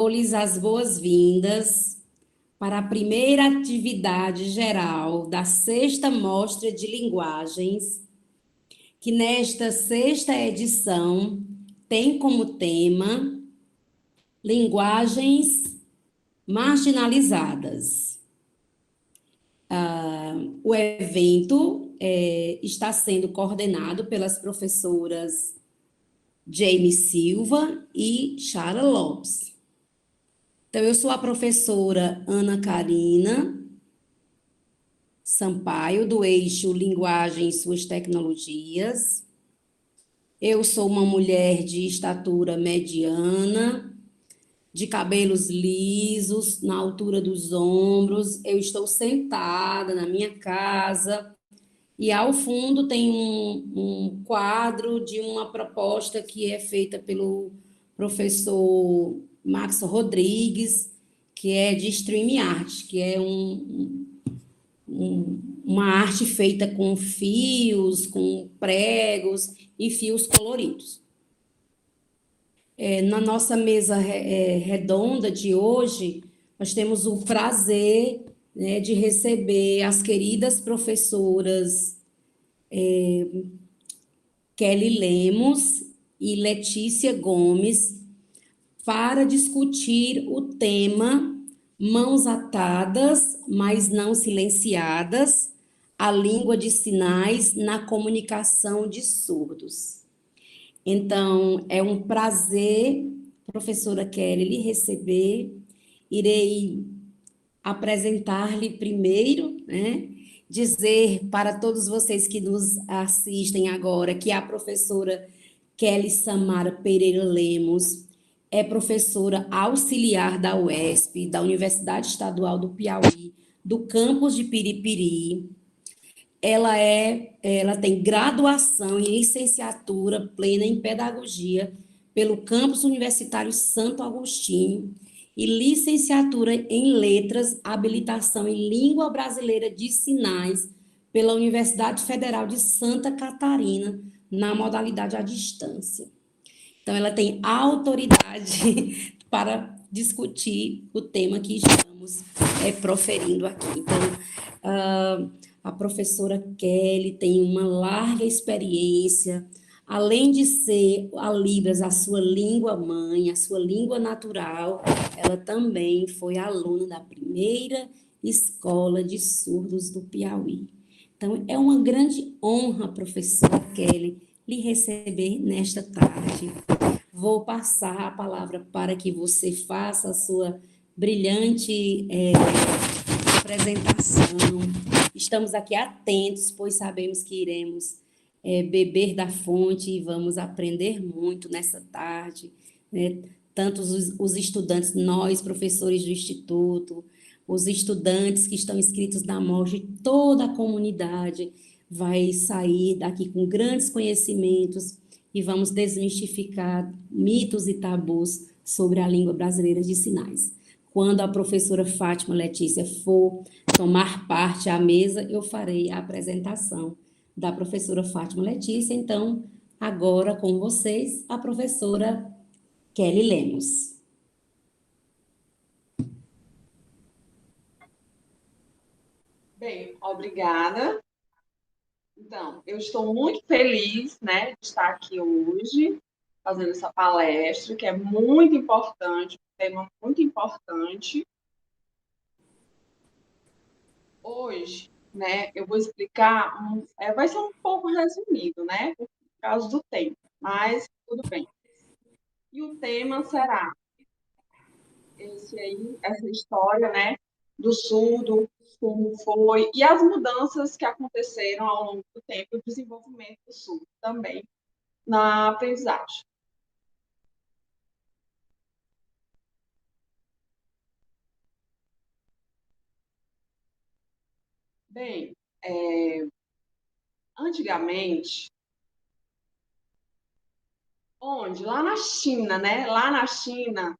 Dou-lhes as boas-vindas para a primeira atividade geral da sexta mostra de linguagens, que nesta sexta edição tem como tema linguagens marginalizadas. O evento está sendo coordenado pelas professoras Jamie Silva e Chara Lopes. Então, eu sou a professora Ana Karina Sampaio, do eixo Linguagem e Suas Tecnologias. Eu sou uma mulher de estatura mediana, de cabelos lisos, na altura dos ombros. Eu estou sentada na minha casa e ao fundo tem um quadro de uma proposta que é feita pelo professor Max Rodrigues, que é de stream art, que é uma arte feita com fios, com pregos e fios coloridos. Na nossa mesa redonda de hoje, nós temos o prazer, né, de receber as queridas professoras Kelly Lemos e Letícia Gomes para discutir o tema Mãos Atadas, mas não silenciadas, a língua de sinais na comunicação de surdos. Então, é um prazer, professora Kelly, lhe receber. Irei apresentar-lhe primeiro, né? Dizer para todos vocês que nos assistem agora que a professora Kelly Samara Pereira Lemos é professora auxiliar da UESP, da Universidade Estadual do Piauí, do campus de Piripiri. Ela tem graduação e licenciatura plena em pedagogia pelo campus universitário Santo Agostinho e licenciatura em letras, habilitação em língua brasileira de sinais pela Universidade Federal de Santa Catarina, na modalidade à distância. Então, ela tem autoridade para discutir o tema que estamos proferindo aqui. Então, a professora Kelly tem uma larga experiência, além de ser a Libras a sua língua mãe, a sua língua natural, ela também foi aluna da primeira escola de surdos do Piauí. Então, é uma grande honra, professora Kelly, lhe receber nesta tarde. Vou passar a palavra para que você faça a sua brilhante apresentação. Estamos aqui atentos, pois sabemos que iremos beber da fonte e vamos aprender muito nessa tarde, né? Tanto os estudantes, nós, professores do Instituto, os estudantes que estão inscritos na MOJ, toda a comunidade vai sair daqui com grandes conhecimentos e vamos desmistificar mitos e tabus sobre a língua brasileira de sinais. Quando a professora Fátima Letícia for tomar parte à mesa, eu farei a apresentação da professora Fátima Letícia. Então, agora com vocês, a professora Kelly Lemos. Bem, obrigada. Então, eu estou muito feliz, né, de estar aqui hoje, fazendo essa palestra, que é muito importante, um tema muito importante. Hoje, né, eu vou explicar, vai ser um pouco resumido, né, por causa do tempo, mas tudo bem. E o tema será essa história, né, do surdo, como foi, e as mudanças que aconteceram ao longo do tempo, o desenvolvimento do surdo também na aprendizagem. Bem, antigamente, onde? Lá na China, né? Lá na China,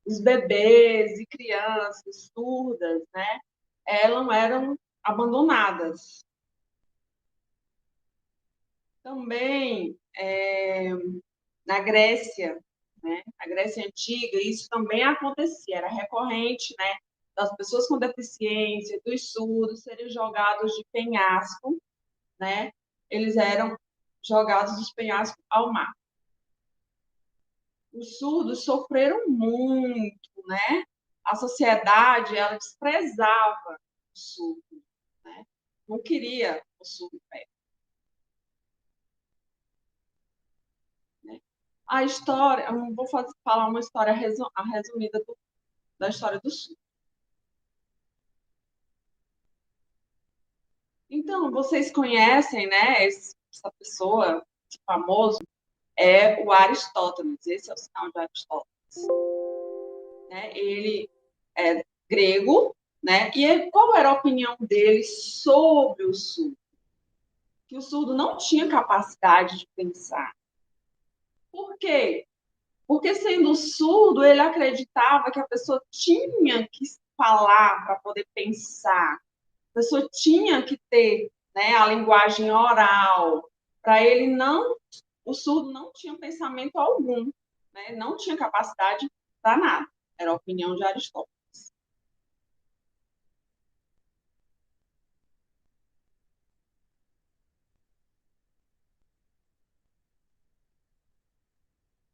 os bebês e crianças surdas, né? Elas eram abandonadas. Também, na Grécia, né? Na Grécia Antiga, isso também acontecia, era recorrente, né? Das pessoas com deficiência, dos surdos, serem jogados de penhasco, né? Eles eram jogados dos penhascos ao mar. Os surdos sofreram muito, né? A sociedade, ela desprezava o surdo, né? Não queria o surdo perto, né? A história, eu vou falar uma história resumida da história do surdo. Então, vocês conhecem, né? Essa pessoa, esse famoso, é o Aristóteles. Esse é o sinal de Aristóteles, né? Ele é grego, né? E qual era a opinião dele sobre o surdo? Que o surdo não tinha capacidade de pensar. Por quê? Porque, sendo surdo, ele acreditava que a pessoa tinha que falar para poder pensar. A pessoa tinha que ter, né, a linguagem oral. Para ele, não, o surdo não tinha pensamento algum, né? Não tinha capacidade para nada. Era a opinião de Aristóteles.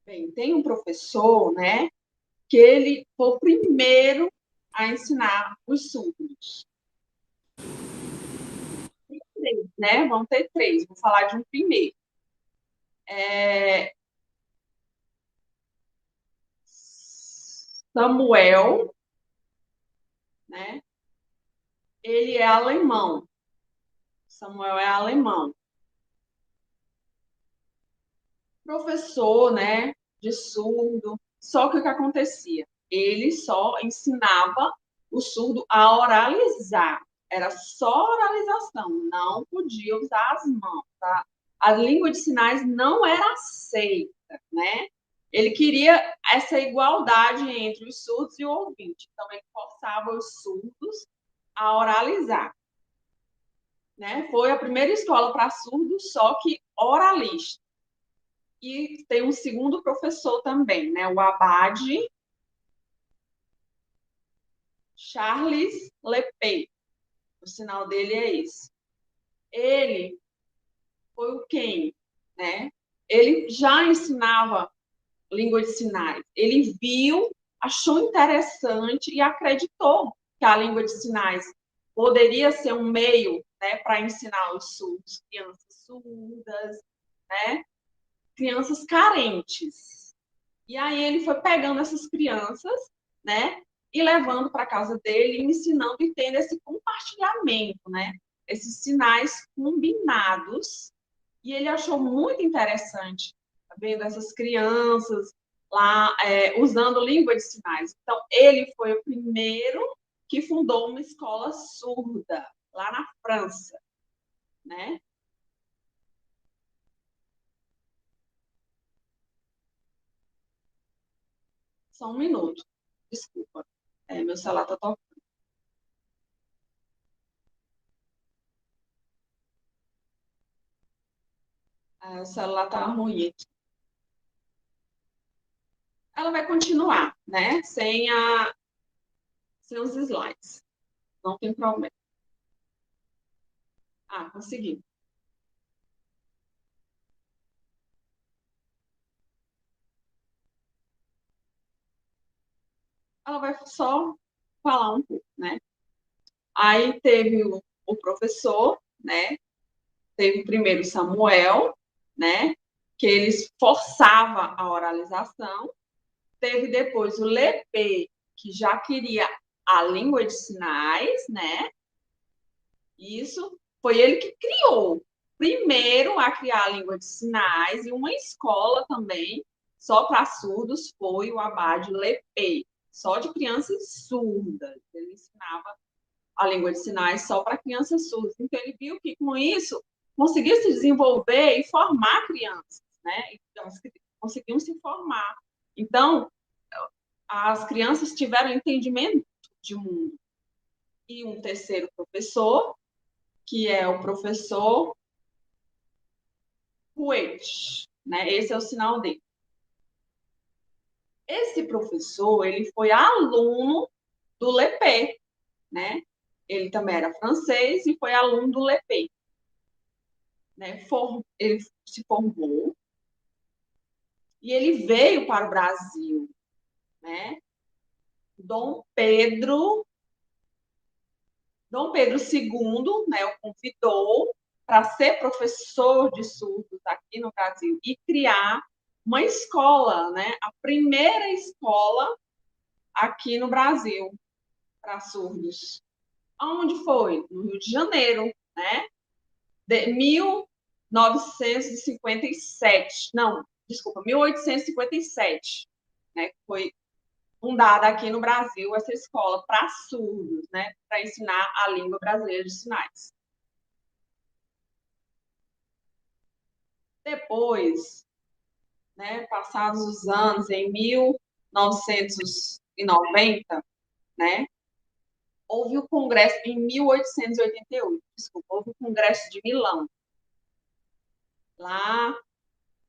Bem, tem um professor, né, que ele foi o primeiro a ensinar os surdos. Três, né? Vão ter três. Vou falar de um primeiro. Samuel, né? Ele é alemão. Samuel é alemão. Professor, né? De surdo. Só que o que acontecia? Ele só ensinava o surdo a oralizar. Era só oralização. Não podia usar as mãos, tá? A língua de sinais não era aceita, né? Ele queria essa igualdade entre os surdos e o ouvinte. Então, ele forçava os surdos a oralizar, né? Foi a primeira escola para surdos, só que oralista. E tem um segundo professor também, né? O Abade Charles Lepay. O sinal dele é esse. Ele foi o quem, né? Ele já ensinava língua de sinais. Ele viu, achou interessante e acreditou que a língua de sinais poderia ser um meio, né, para ensinar os surdos, crianças surdas, né, crianças carentes. E aí ele foi pegando essas crianças, né, e levando para casa dele, ensinando e tendo esse compartilhamento, né, esses sinais combinados. E ele achou muito interessante vendo essas crianças lá usando língua de sinais. Então, ele foi o primeiro que fundou uma escola surda lá na França, né? Só um minuto, desculpa. Meu celular está tocando. O celular está ruim. Ela vai continuar, né? Sem os slides. Não tem problema. Consegui. Ela vai só falar um pouco, né? Aí teve o professor, né? Teve primeiro Samuel, né? Que eles forçava a oralização. Teve depois o Lepê, que já queria a língua de sinais, né? Isso foi ele que criou. Primeiro a criar a língua de sinais e uma escola também, só para surdos, foi o Abade Lepê, só de crianças surdas. Ele ensinava a língua de sinais só para crianças surdas. Então, ele viu que, com isso, conseguia se desenvolver e formar crianças, né? Então, conseguiam se formar. Então, as crianças tiveram entendimento de mundo. E um terceiro professor, que é o professor Huet, né? Esse é o sinal dele. Esse professor, ele foi aluno do Lepé, né? Ele também era francês e foi aluno do Lepé, né? Ele se formou e ele veio para o Brasil, né? Dom Pedro, Dom Pedro II, né, o convidou para ser professor de surdos aqui no Brasil e criar uma escola, né? A primeira escola aqui no Brasil para surdos. Aonde foi? No Rio de Janeiro, né? De 1957. Não, desculpa, 1857, né? Foi fundada aqui no Brasil essa escola para surdos, né? Para ensinar a língua brasileira de sinais. Depois, né, passados os anos, em 1990, né, houve o Congresso, em 1888, desculpa, houve o Congresso de Milão, lá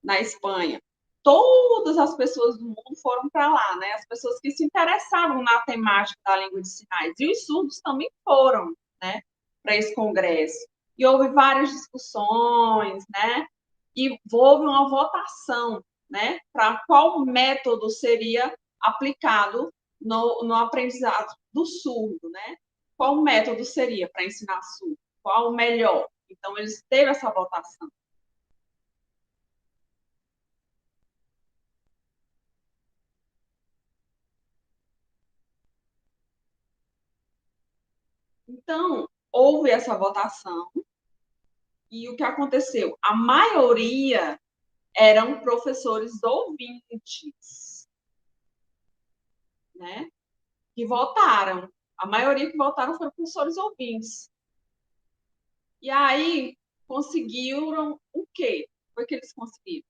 na Espanha. Todas as pessoas do mundo foram para lá, né? As pessoas que se interessavam na temática da língua de sinais. E os surdos também foram, né, para esse congresso. E houve várias discussões, né? E houve uma votação, né, para qual método seria aplicado no aprendizado do surdo, né? Qual método seria para ensinar surdo? Qual o melhor? Então, eles teve essa votação. Então, houve essa votação e o que aconteceu? A maioria eram professores ouvintes, né? Que votaram. A maioria que votaram foram professores ouvintes. E aí conseguiram o quê? Foi que eles conseguiram?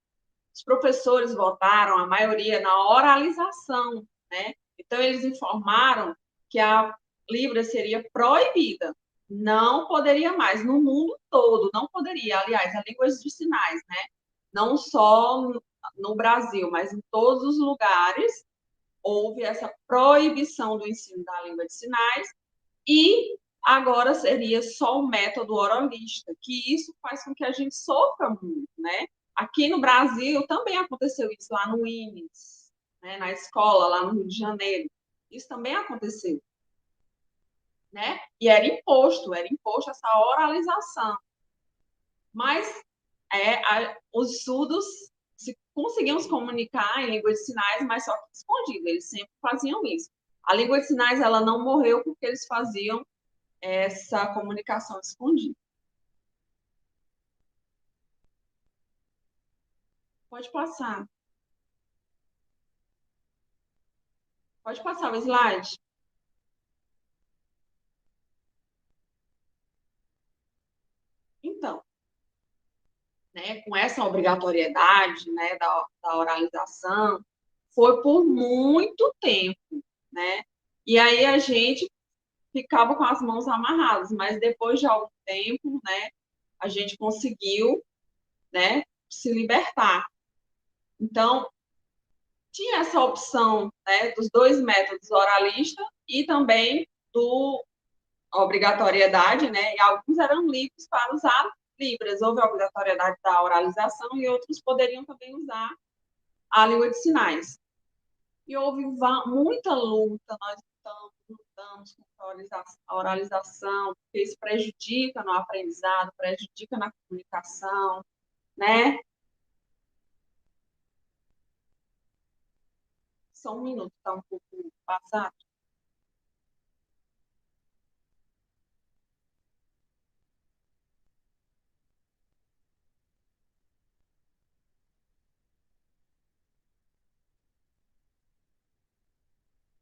Os professores votaram, a maioria, na oralização, né? Então, eles informaram que a Libra seria proibida, não poderia mais, no mundo todo, não poderia. Aliás, a língua de sinais, né? Não só no Brasil, mas em todos os lugares, houve essa proibição do ensino da língua de sinais e agora seria só o método oralista, que isso faz com que a gente sofra muito, né? Aqui no Brasil também aconteceu isso lá no INES, né? Na escola, lá no Rio de Janeiro. Isso também aconteceu, né? E era imposto essa oralização. Mas os surdos conseguiam se comunicar em língua de sinais, mas só que escondido, eles sempre faziam isso. A língua de sinais ela não morreu porque eles faziam essa comunicação escondida. Pode passar. Pode passar o slide. Então, né, com essa obrigatoriedade, né, da oralização, foi por muito tempo, né? E aí a gente ficava com as mãos amarradas, mas depois de algum tempo, né, a gente conseguiu, né, se libertar. Então, tinha essa opção, né, dos dois métodos, oralista e também do obrigatoriedade, né, e alguns eram livres para usar Libras. Houve a obrigatoriedade da oralização e outros poderiam também usar a língua de sinais. E houve muita luta, nós lutamos contra a oralização, porque isso prejudica no aprendizado, prejudica na comunicação, né? Só um minuto, está um pouco passado.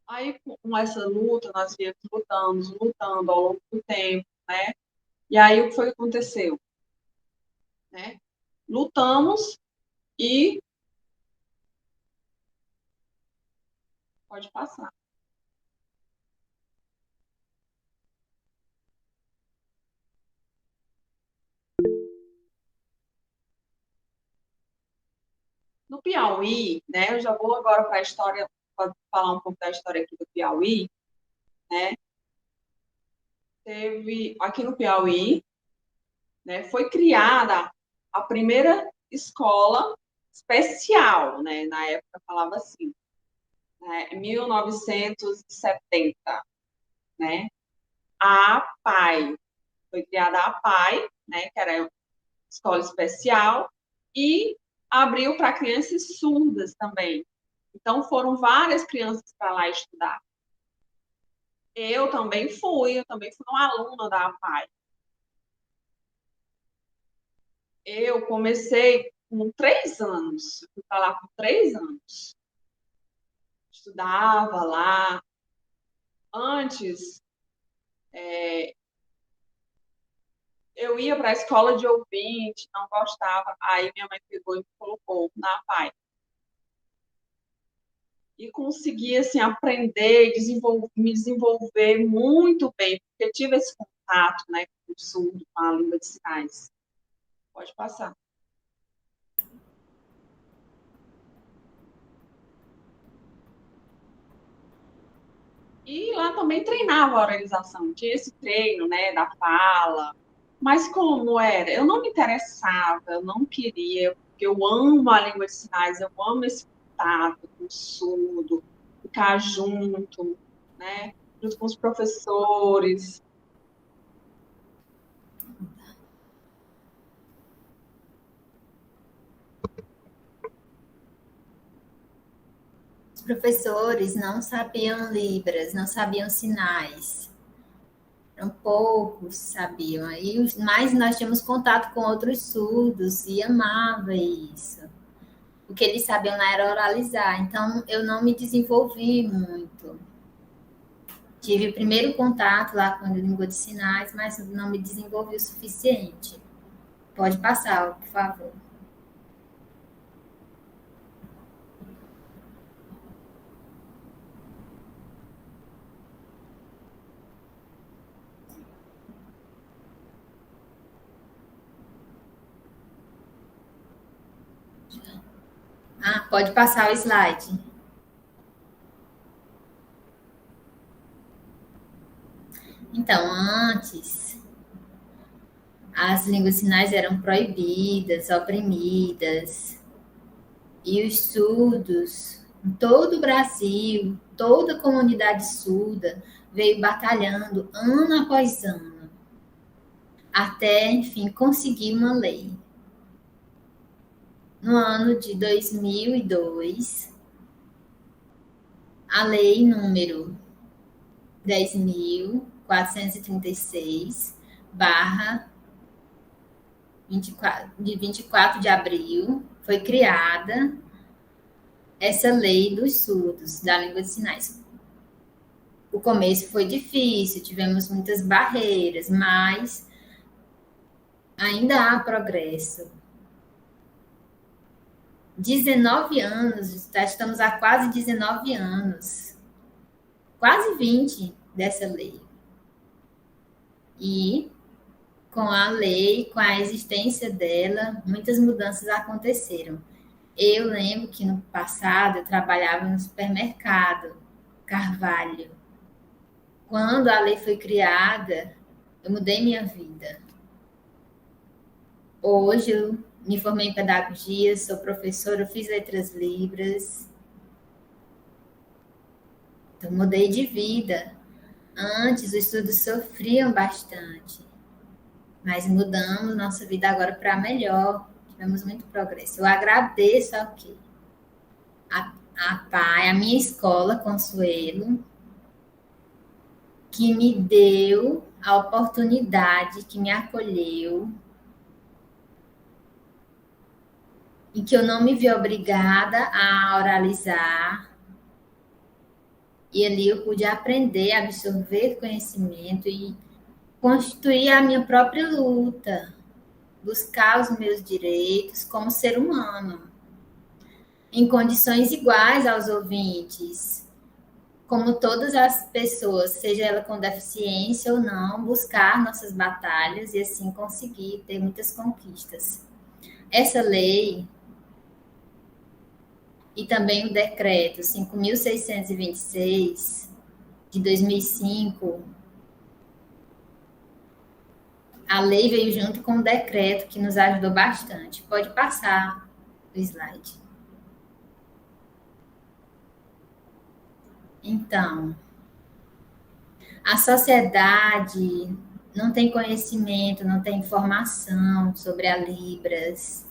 Aí, com essa luta, nós viemos lutando ao longo do tempo, né? E aí, o que foi que aconteceu? Né? Lutamos e... Pode passar. No Piauí, né? Eu já vou agora para a história falar um pouco da história aqui do Piauí, né? Teve aqui no Piauí, né? Foi criada a primeira escola especial, né? Na época falava assim, né? Em 1970, né? A APAE, foi criada a APAE, né? Que era escola especial, e abriu para crianças surdas também. Então, foram várias crianças para lá estudar. Eu também fui uma aluna da APAE. Eu comecei com 3 anos, fui para lá com 3 anos. Estudava lá. Antes, eu ia para a escola de ouvinte, não gostava. Aí minha mãe pegou e me colocou na APAE. E consegui assim, aprender, me desenvolver muito bem, porque tive esse contato, né, com o surdo, com a língua de sinais. Pode passar. E lá também treinava a oralização, tinha esse treino, né, da fala. Mas como era? Eu não me interessava, eu não queria, porque eu amo a língua de sinais, eu amo esse contato com o surdo, ficar junto, né, junto com os professores. Os professores não sabiam Libras, não sabiam sinais. Eram poucos sabiam. Mas nós tínhamos contato com outros surdos e amava isso. O que eles sabiam lá era oralizar. Então, eu não me desenvolvi muito. Tive o primeiro contato lá com a língua de sinais, mas não me desenvolvi o suficiente. Pode passar, por favor. Ah, pode passar o slide. Então, antes, as línguas sinais eram proibidas, oprimidas, e os surdos, em todo o Brasil, toda a comunidade surda veio batalhando ano após ano, até, enfim, conseguir uma lei. No ano de 2002, a lei número 10.436, barra 24 de abril, foi criada essa lei dos surdos, da língua de sinais. O começo foi difícil, tivemos muitas barreiras, mas ainda há progresso. 19 anos, estamos há quase 19 anos, quase 20 dessa lei. E com a lei, com a existência dela, muitas mudanças aconteceram. Eu lembro que no passado eu trabalhava no supermercado Carvalho. Quando a lei foi criada, eu mudei minha vida. Hoje eu me formei em pedagogia, sou professora, fiz letras libras. Então, mudei de vida. Antes, os estudos sofriam bastante, mas mudamos nossa vida agora para melhor. Tivemos muito progresso. Eu agradeço aqui a PAI, a minha escola, Consuelo, que me deu a oportunidade, que me acolheu, e que eu não me vi obrigada a oralizar. E ali eu pude aprender, absorver conhecimento e construir a minha própria luta, buscar os meus direitos como ser humano, em condições iguais aos ouvintes, como todas as pessoas, seja ela com deficiência ou não, buscar nossas batalhas e assim conseguir ter muitas conquistas. Essa lei e também o decreto 5.626 de 2005. A lei veio junto com o decreto, que nos ajudou bastante. Pode passar o slide. Então, a sociedade não tem conhecimento, não tem informação sobre a Libras,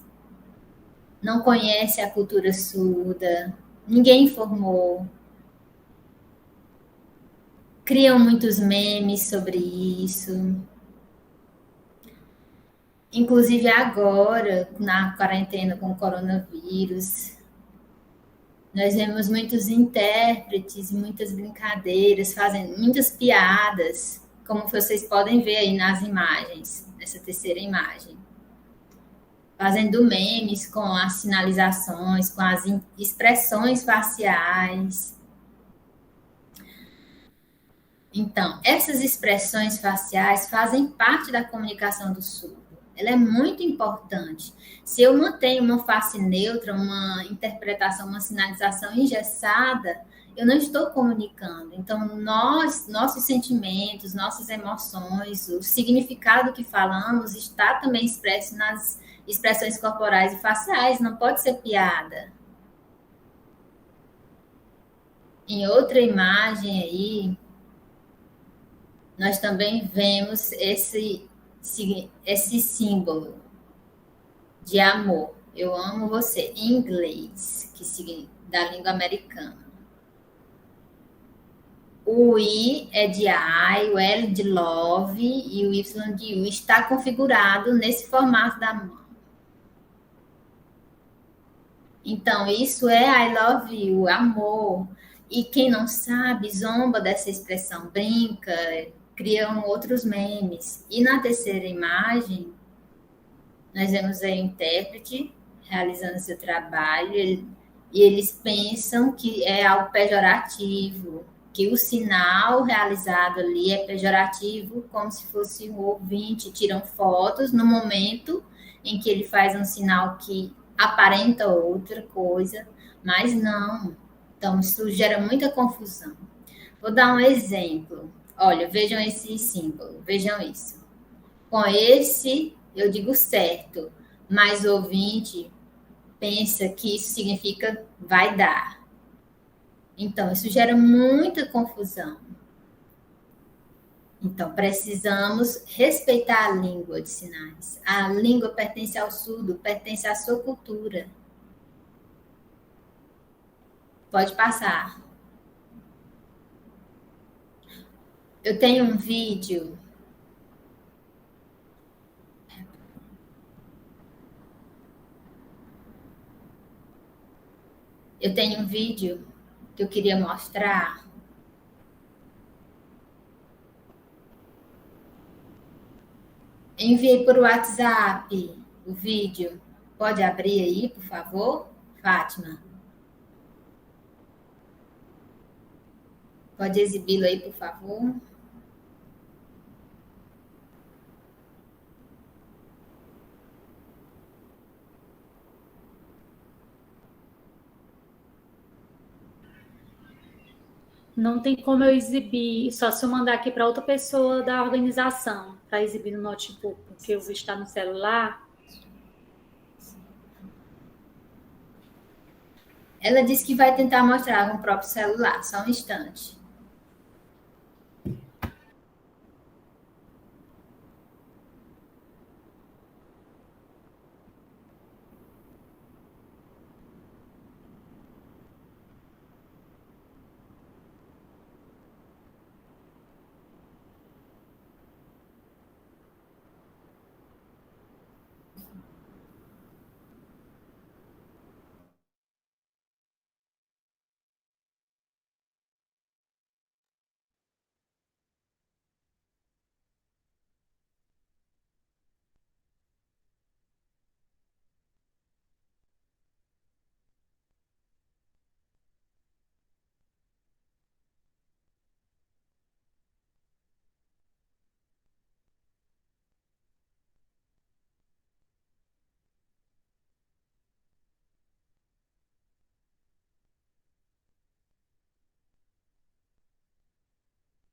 não conhece a cultura surda, ninguém informou. Criam muitos memes sobre isso. Inclusive agora, na quarentena com o coronavírus, nós vemos muitos intérpretes, muitas brincadeiras, fazendo muitas piadas, como vocês podem ver aí nas imagens, nessa terceira imagem. Fazendo memes com as sinalizações, com as expressões faciais. Então, essas expressões faciais fazem parte da comunicação do surdo. Ela é muito importante. Se eu mantenho uma face neutra, uma interpretação, uma sinalização engessada, eu não estou comunicando. Então, nossos sentimentos, nossas emoções, o significado que falamos está também expresso nas expressões corporais e faciais, não pode ser piada. Em outra imagem aí, nós também vemos esse símbolo de amor. Eu amo você, em inglês, da língua americana. O I é de I, o L de love e o Y de you está configurado nesse formato da mão. Então, isso é I love you, amor. E quem não sabe, zomba dessa expressão, brinca, criam outros memes. E na terceira imagem, nós vemos a intérprete realizando seu trabalho e eles pensam que é algo pejorativo, que o sinal realizado ali é pejorativo, como se fosse um ouvinte, tiram fotos no momento em que ele faz um sinal que aparenta outra coisa, mas não. Então, isso gera muita confusão. Vou dar um exemplo. Olha, vejam esse símbolo, vejam isso. Com esse, eu digo certo, mas o ouvinte pensa que isso significa vai dar. Então, isso gera muita confusão. Então, precisamos respeitar a língua de sinais. A língua pertence ao surdo, pertence à sua cultura. Pode passar. Eu tenho um vídeo. Eu tenho um vídeo que eu queria mostrar. Enviei por WhatsApp o vídeo. Pode abrir aí, por favor, Fátima? Pode exibi-lo aí, por favor? Não tem como eu exibir, só se eu mandar aqui para outra pessoa da organização, para exibir no notebook, porque o vídeo está no celular. Ela disse que vai tentar mostrar no próprio celular, só um instante.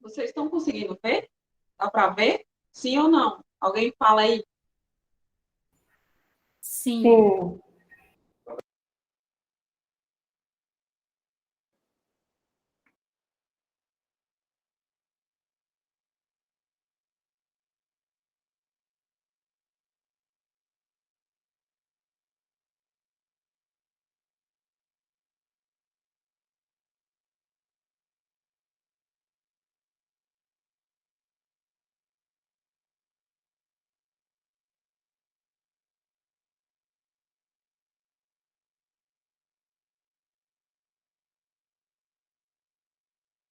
Vocês estão conseguindo ver? Dá para ver? Sim ou não? Alguém fala aí? Sim. Sim.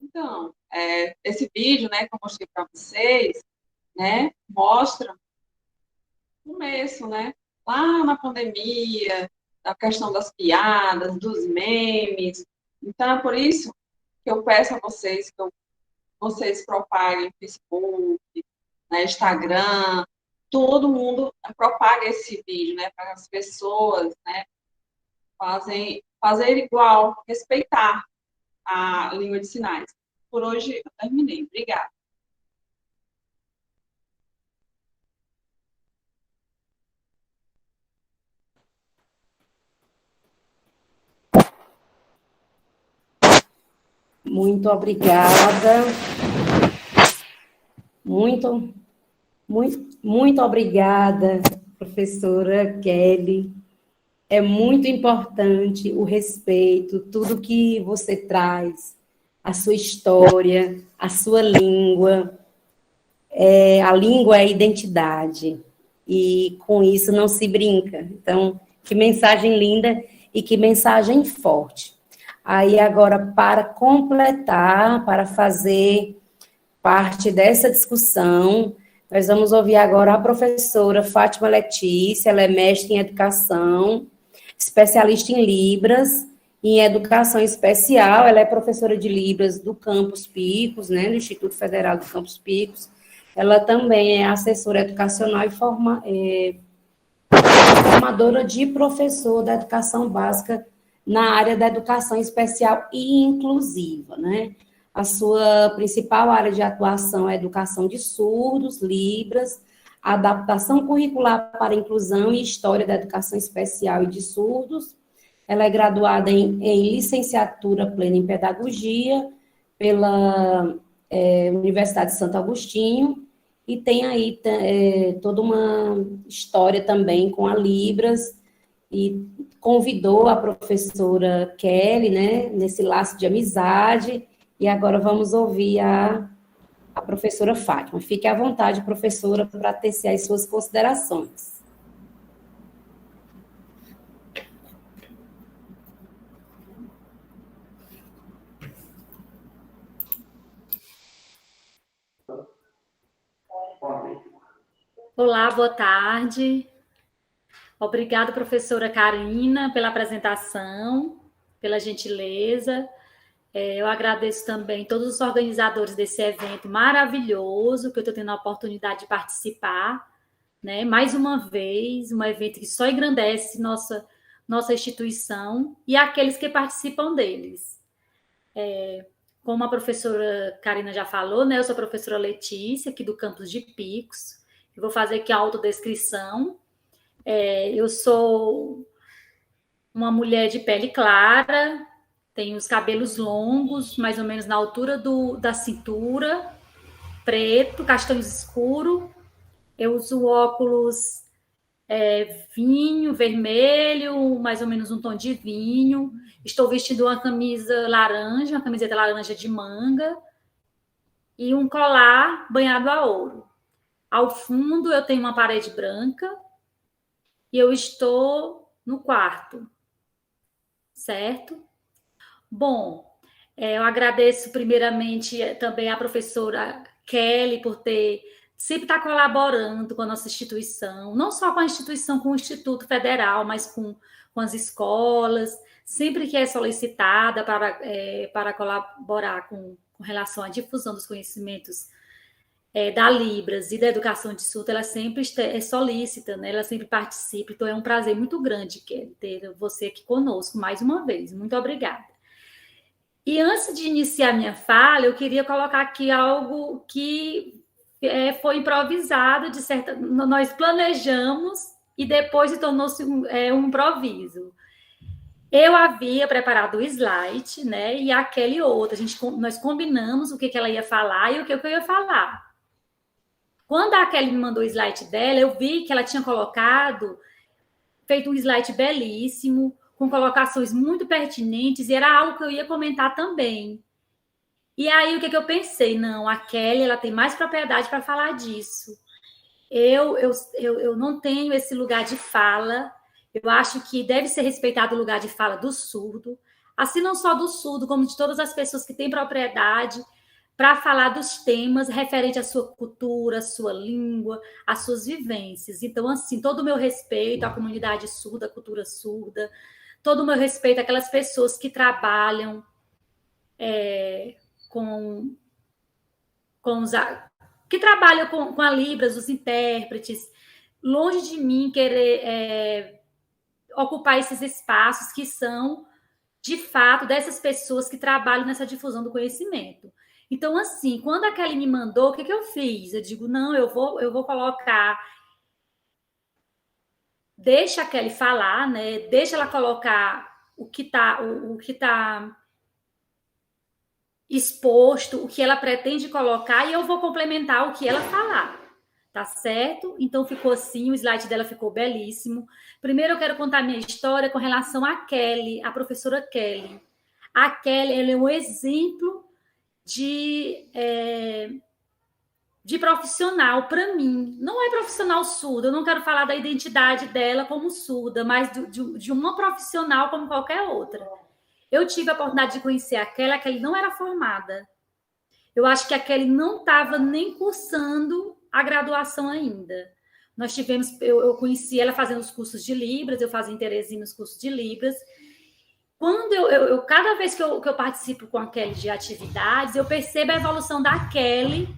Então, esse vídeo, né, que eu mostrei para vocês, né, mostra o começo, né, lá na pandemia, a questão das piadas, dos memes. Então, é por isso que eu peço a vocês que vocês propaguem no Facebook, no Instagram, todo mundo propaga esse vídeo, né, para as pessoas, né, fazer igual, respeitar a língua de sinais. Por hoje eu terminei. Obrigada. Muito obrigada. Muito obrigada, professora Kelly. É muito importante o respeito, tudo que você traz, a sua história, a sua língua. A língua é a identidade, e com isso não se brinca. Então, que mensagem linda e que mensagem forte. Aí, agora, para completar, para fazer parte dessa discussão, nós vamos ouvir agora a professora Fátima Letícia. Ela é mestre em educação, especialista em Libras e em educação especial. Ela é professora de Libras do Campus Picos, né, do Instituto Federal do Campus Picos. Ela também é assessora educacional e formadora de professor da educação básica na área da educação especial e inclusiva, né? A sua principal área de atuação é educação de surdos, Libras, adaptação curricular para inclusão e história da educação especial e de surdos. Ela é graduada em licenciatura plena em pedagogia pela Universidade de Santo Agostinho, e tem aí toda uma história também com a Libras, e convidou a professora Kelly, né, nesse laço de amizade, e agora vamos ouvir a professora Fátima. Fique à vontade, professora, para tecer as suas considerações. Olá, boa tarde. Obrigada, professora Karina, pela apresentação, pela gentileza. Eu agradeço também todos os organizadores desse evento maravilhoso, que eu estou tendo a oportunidade de participar, né? Mais uma vez, um evento que só engrandece nossa instituição e aqueles que participam deles. Como a professora Karina já falou, né? Eu sou a professora Letícia, aqui do campus de Picos. Eu vou fazer aqui a autodescrição. Eu sou uma mulher de pele clara, tenho os cabelos longos, mais ou menos na altura da cintura, preto, castanho escuro. Eu uso óculos vinho, vermelho, mais ou menos um tom de vinho. Estou vestindo uma camisa laranja, uma camiseta laranja de manga e um colar banhado a ouro. Ao fundo eu tenho uma parede branca e eu estou no quarto, certo? Bom, eu agradeço primeiramente também à professora Kelly por sempre estar colaborando com a nossa instituição, não só com a instituição, com o Instituto Federal, mas com as escolas, sempre que é solicitada para colaborar com relação à difusão dos conhecimentos da Libras e da educação de surdo, ela sempre é solícita, né? Ela sempre participa, então é um prazer muito grande ter você aqui conosco mais uma vez. Muito obrigada. E antes de iniciar minha fala, eu queria colocar aqui algo que foi improvisado, nós planejamos e depois se tornou-se um improviso. Eu havia preparado o slide, né? E a Kelly outra. Nós combinamos o que ela ia falar e o que eu ia falar. Quando a Kelly me mandou o slide dela, eu vi que ela tinha feito um slide belíssimo, com colocações muito pertinentes, e era algo que eu ia comentar também. E aí, o que eu pensei? Não, a Kelly, ela tem mais propriedade para falar disso. Eu não tenho esse lugar de fala. Eu acho que deve ser respeitado o lugar de fala do surdo, assim não só do surdo, como de todas as pessoas que têm propriedade para falar dos temas referentes à sua cultura, à sua língua, às suas vivências. Então, assim, todo o meu respeito à comunidade surda, à cultura surda, todo o meu respeito àquelas pessoas que trabalham que trabalham com a Libras, os intérpretes. Longe de mim querer ocupar esses espaços que são, de fato, dessas pessoas que trabalham nessa difusão do conhecimento. Então, assim, quando a Kelly me mandou, o que eu fiz? Eu digo, não, eu vou colocar... Deixa a Kelly falar, né? Deixa ela colocar o que tá exposto, o que ela pretende colocar, e eu vou complementar o que ela falar. Tá certo? Então ficou assim, o slide dela ficou belíssimo. Primeiro eu quero contar minha história com relação a Kelly, a professora Kelly. A Kelly, ela é um exemplo de profissional para mim. Não é profissional surda, eu não quero falar da identidade dela como surda, mas de uma profissional como qualquer outra. Eu tive a oportunidade de conhecer a Kelly não era formada. Eu acho que a Kelly não estava nem cursando a graduação ainda. Eu conheci ela fazendo os cursos de Libras, eu fazia em Teresina os cursos de Libras. Quando cada vez que eu participo com a Kelly de atividades, eu percebo a evolução da Kelly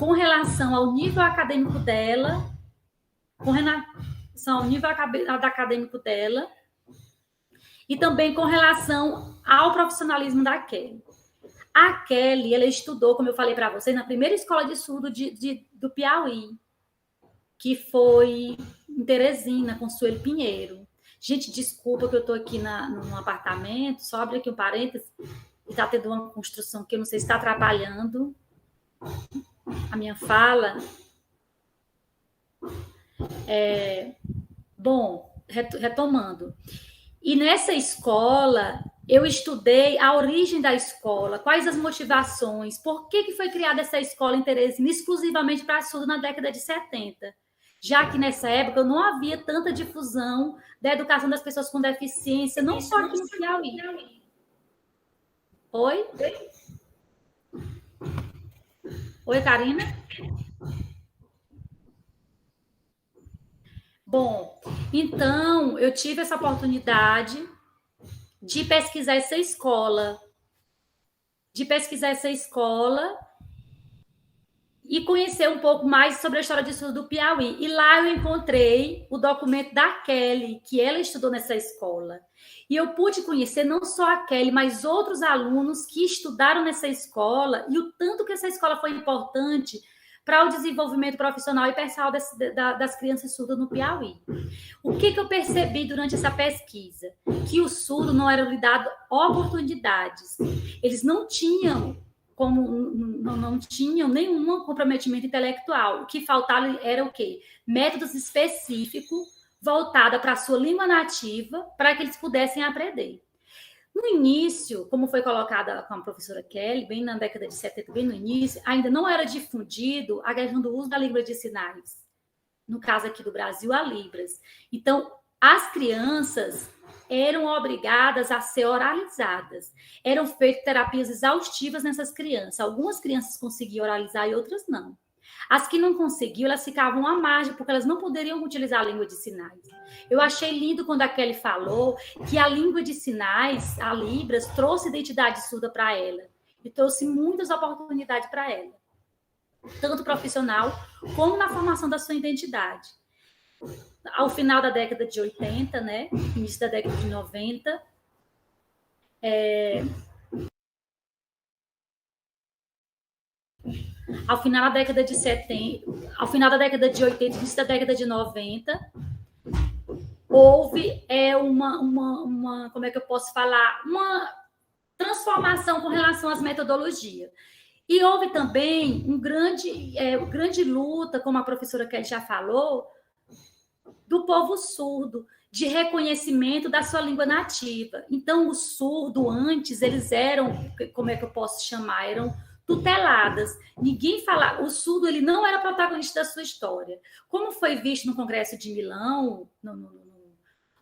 com relação ao nível acadêmico dela, e também com relação ao profissionalismo da Kelly. A Kelly, ela estudou, como eu falei para vocês, na primeira escola de surdo do Piauí, que foi em Teresina, com Sueli Pinheiro. Gente, desculpa que eu estou aqui num apartamento, só abrir aqui um parênteses, e está tendo uma construção que eu não sei se está atrapalhando a minha fala. Bom, retomando. E nessa escola, eu estudei a origem da escola, quais as motivações, por que foi criada essa escola em Teresina exclusivamente para surdo na década de 70. Já que nessa época não havia tanta difusão da educação das pessoas com deficiência, não só aqui no Piauí. Oi? Oi, Karina? Bom, então eu tive essa oportunidade de pesquisar essa escola, e conhecer um pouco mais sobre a história de surdo do Piauí. E lá eu encontrei o documento da Kelly, que ela estudou nessa escola. E eu pude conhecer não só a Kelly, mas outros alunos que estudaram nessa escola, e o tanto que essa escola foi importante para o desenvolvimento profissional e pessoal das crianças surdas no Piauí. O que eu percebi durante essa pesquisa? Que o surdo não era lhe dado oportunidades. Eles não tinham nenhum comprometimento intelectual. O que faltava era o quê? Métodos específicos voltados para a sua língua nativa, para que eles pudessem aprender. No início, como foi colocada com a professora Kelly, bem na década de 70, bem no início, ainda não era difundido a questão do uso da língua de sinais. No caso aqui do Brasil, a Libras. Então, as crianças eram obrigadas a ser oralizadas. Eram feitas terapias exaustivas nessas crianças. Algumas crianças conseguiam oralizar e outras não. As que não conseguiam, elas ficavam à margem, porque elas não poderiam utilizar a língua de sinais. Eu achei lindo quando a Kelly falou que a língua de sinais, a Libras, trouxe identidade surda para ela. E trouxe muitas oportunidades para ela. Tanto profissional, como na formação da sua identidade. Ao final da década de 80, né? Início da década de 90, ao final da década de 80, início da década de 90, houve como é que eu posso falar? Uma transformação com relação às metodologias. E houve também grande luta, como a professora Kelly já falou, do povo surdo, de reconhecimento da sua língua nativa. Então, o surdo, antes, eles eram, como é que eu posso chamar? Eram tuteladas. Ninguém falava... O surdo, ele não era protagonista da sua história. Como foi visto no Congresso de Milão,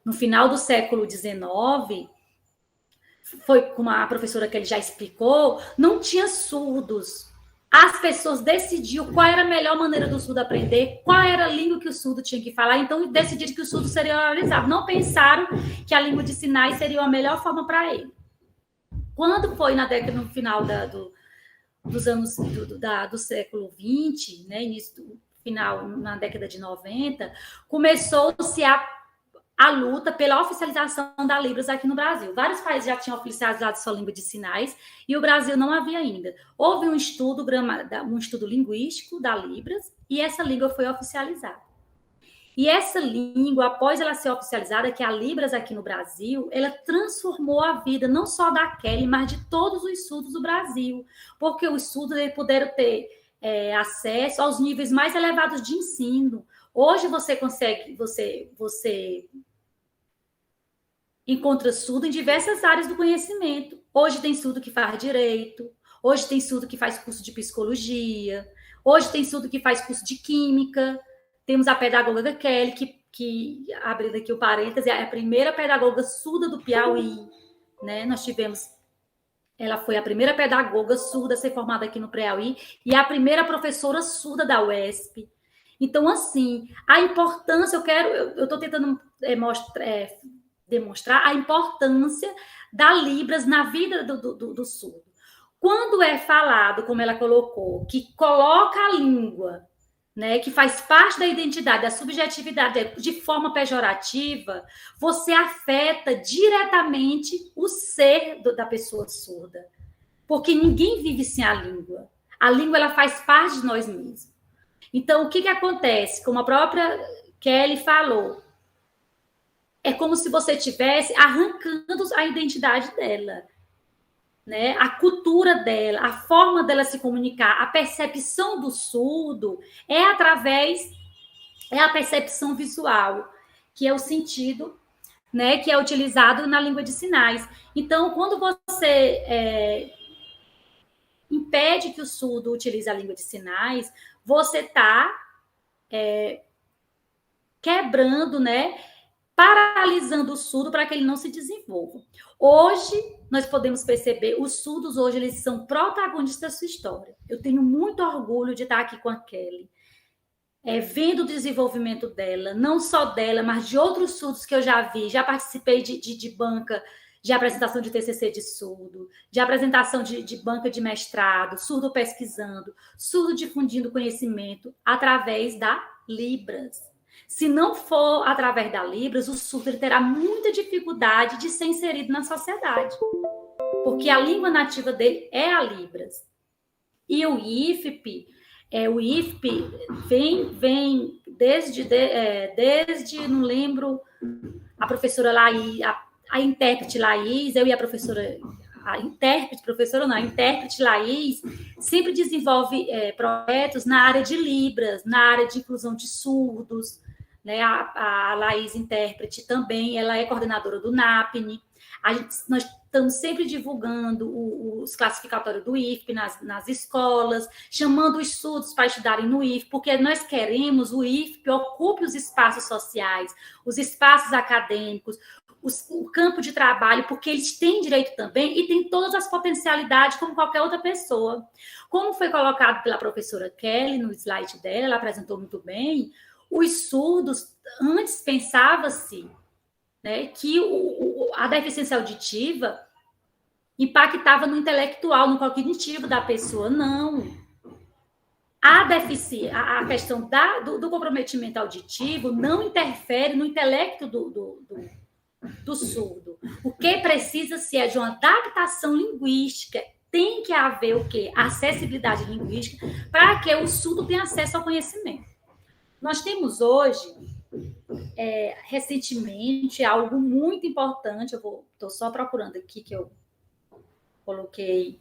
no final do século XIX, foi como a professora que ele já explicou, não tinha surdos. As pessoas decidiam qual era a melhor maneira do surdo aprender, qual era a língua que o surdo tinha que falar, então decidiram que o surdo seria oralizado. Não pensaram que a língua de sinais seria a melhor forma para ele. Quando foi no final dos anos do século XX, né, final na década de 90, começou-se a luta pela oficialização da Libras aqui no Brasil. Vários países já tinham oficializado sua língua de sinais e o Brasil não havia ainda. Houve um estudo linguístico da Libras e essa língua foi oficializada. E essa língua, após ela ser oficializada, que é a Libras aqui no Brasil, ela transformou a vida não só da Kelly, mas de todos os surdos do Brasil, porque os surdos puderam ter acesso aos níveis mais elevados de ensino. Hoje você encontra surdo em diversas áreas do conhecimento. Hoje tem surdo que faz direito, hoje tem surdo que faz curso de psicologia, hoje tem surdo que faz curso de química. Temos a pedagoga Kelly, que abrindo aqui o parêntese, é a primeira pedagoga surda do Piauí, né? Ela foi a primeira pedagoga surda a ser formada aqui no Piauí e a primeira professora surda da UESP. Então, assim, a importância, eu estou tentando demonstrar a importância da Libras na vida do surdo. Quando é falado, como ela colocou, que coloca a língua, né, que faz parte da identidade, da subjetividade de forma pejorativa, você afeta diretamente o ser da pessoa surda. Porque ninguém vive sem a língua. A língua, ela faz parte de nós mesmos. Então, o que acontece? Como a própria Kelly falou, é como se você estivesse arrancando a identidade dela, né? A cultura dela, a forma dela se comunicar, a percepção do surdo é a percepção visual, que é o sentido, né, que é utilizado na língua de sinais. Então, quando você impede que o surdo utilize a língua de sinais, você está quebrando, né, paralisando o surdo para que ele não se desenvolva. Hoje, nós podemos perceber, os surdos hoje, eles são protagonistas da sua história. Eu tenho muito orgulho de estar aqui com a Kelly, vendo o desenvolvimento dela, não só dela, mas de outros surdos que eu já vi. Já participei de banca de apresentação de TCC de surdo, de apresentação de banca de mestrado, surdo pesquisando, surdo difundindo conhecimento através da Libras. Se não for através da Libras, o surdo ele terá muita dificuldade de ser inserido na sociedade, porque a língua nativa dele é a Libras. E o IFP vem desde não lembro, a professora Laís, a intérprete Laís, eu e a professora, a intérprete Laís sempre desenvolve projetos na área de Libras, na área de inclusão de surdos, né? A Laís, intérprete, também, ela é coordenadora do NAPNE. Nós estamos sempre divulgando os classificatórios do IFP nas escolas, chamando os surdos para estudarem no IFP, porque nós queremos o IFP ocupe os espaços sociais, os espaços acadêmicos, o campo de trabalho, porque eles têm direito também e têm todas as potencialidades como qualquer outra pessoa. Como foi colocado pela professora Kelly no slide dela, ela apresentou muito bem, os surdos, antes pensava-se, né, que a deficiência auditiva impactava no intelectual, no cognitivo da pessoa. Não. A questão do comprometimento auditivo não interfere no intelecto do surdo. O que precisa-se é de uma adaptação linguística tem que haver o quê? Acessibilidade linguística para que o surdo tenha acesso ao conhecimento. Nós temos hoje, recentemente, algo muito importante, eu estou só procurando aqui que eu coloquei.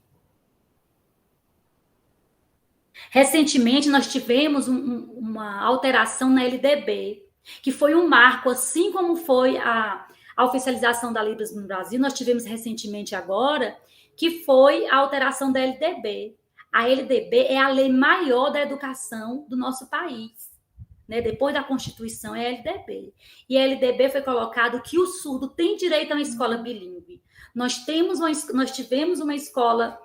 Recentemente, nós tivemos uma alteração na LDB, que foi um marco, assim como foi a oficialização da Libras no Brasil, nós tivemos recentemente agora, que foi a alteração da LDB. A LDB é a lei maior da educação do nosso país. Né? Depois da Constituição, é a LDB. E a LDB foi colocado que o surdo tem direito a uma escola bilíngue. Nós tivemos uma escola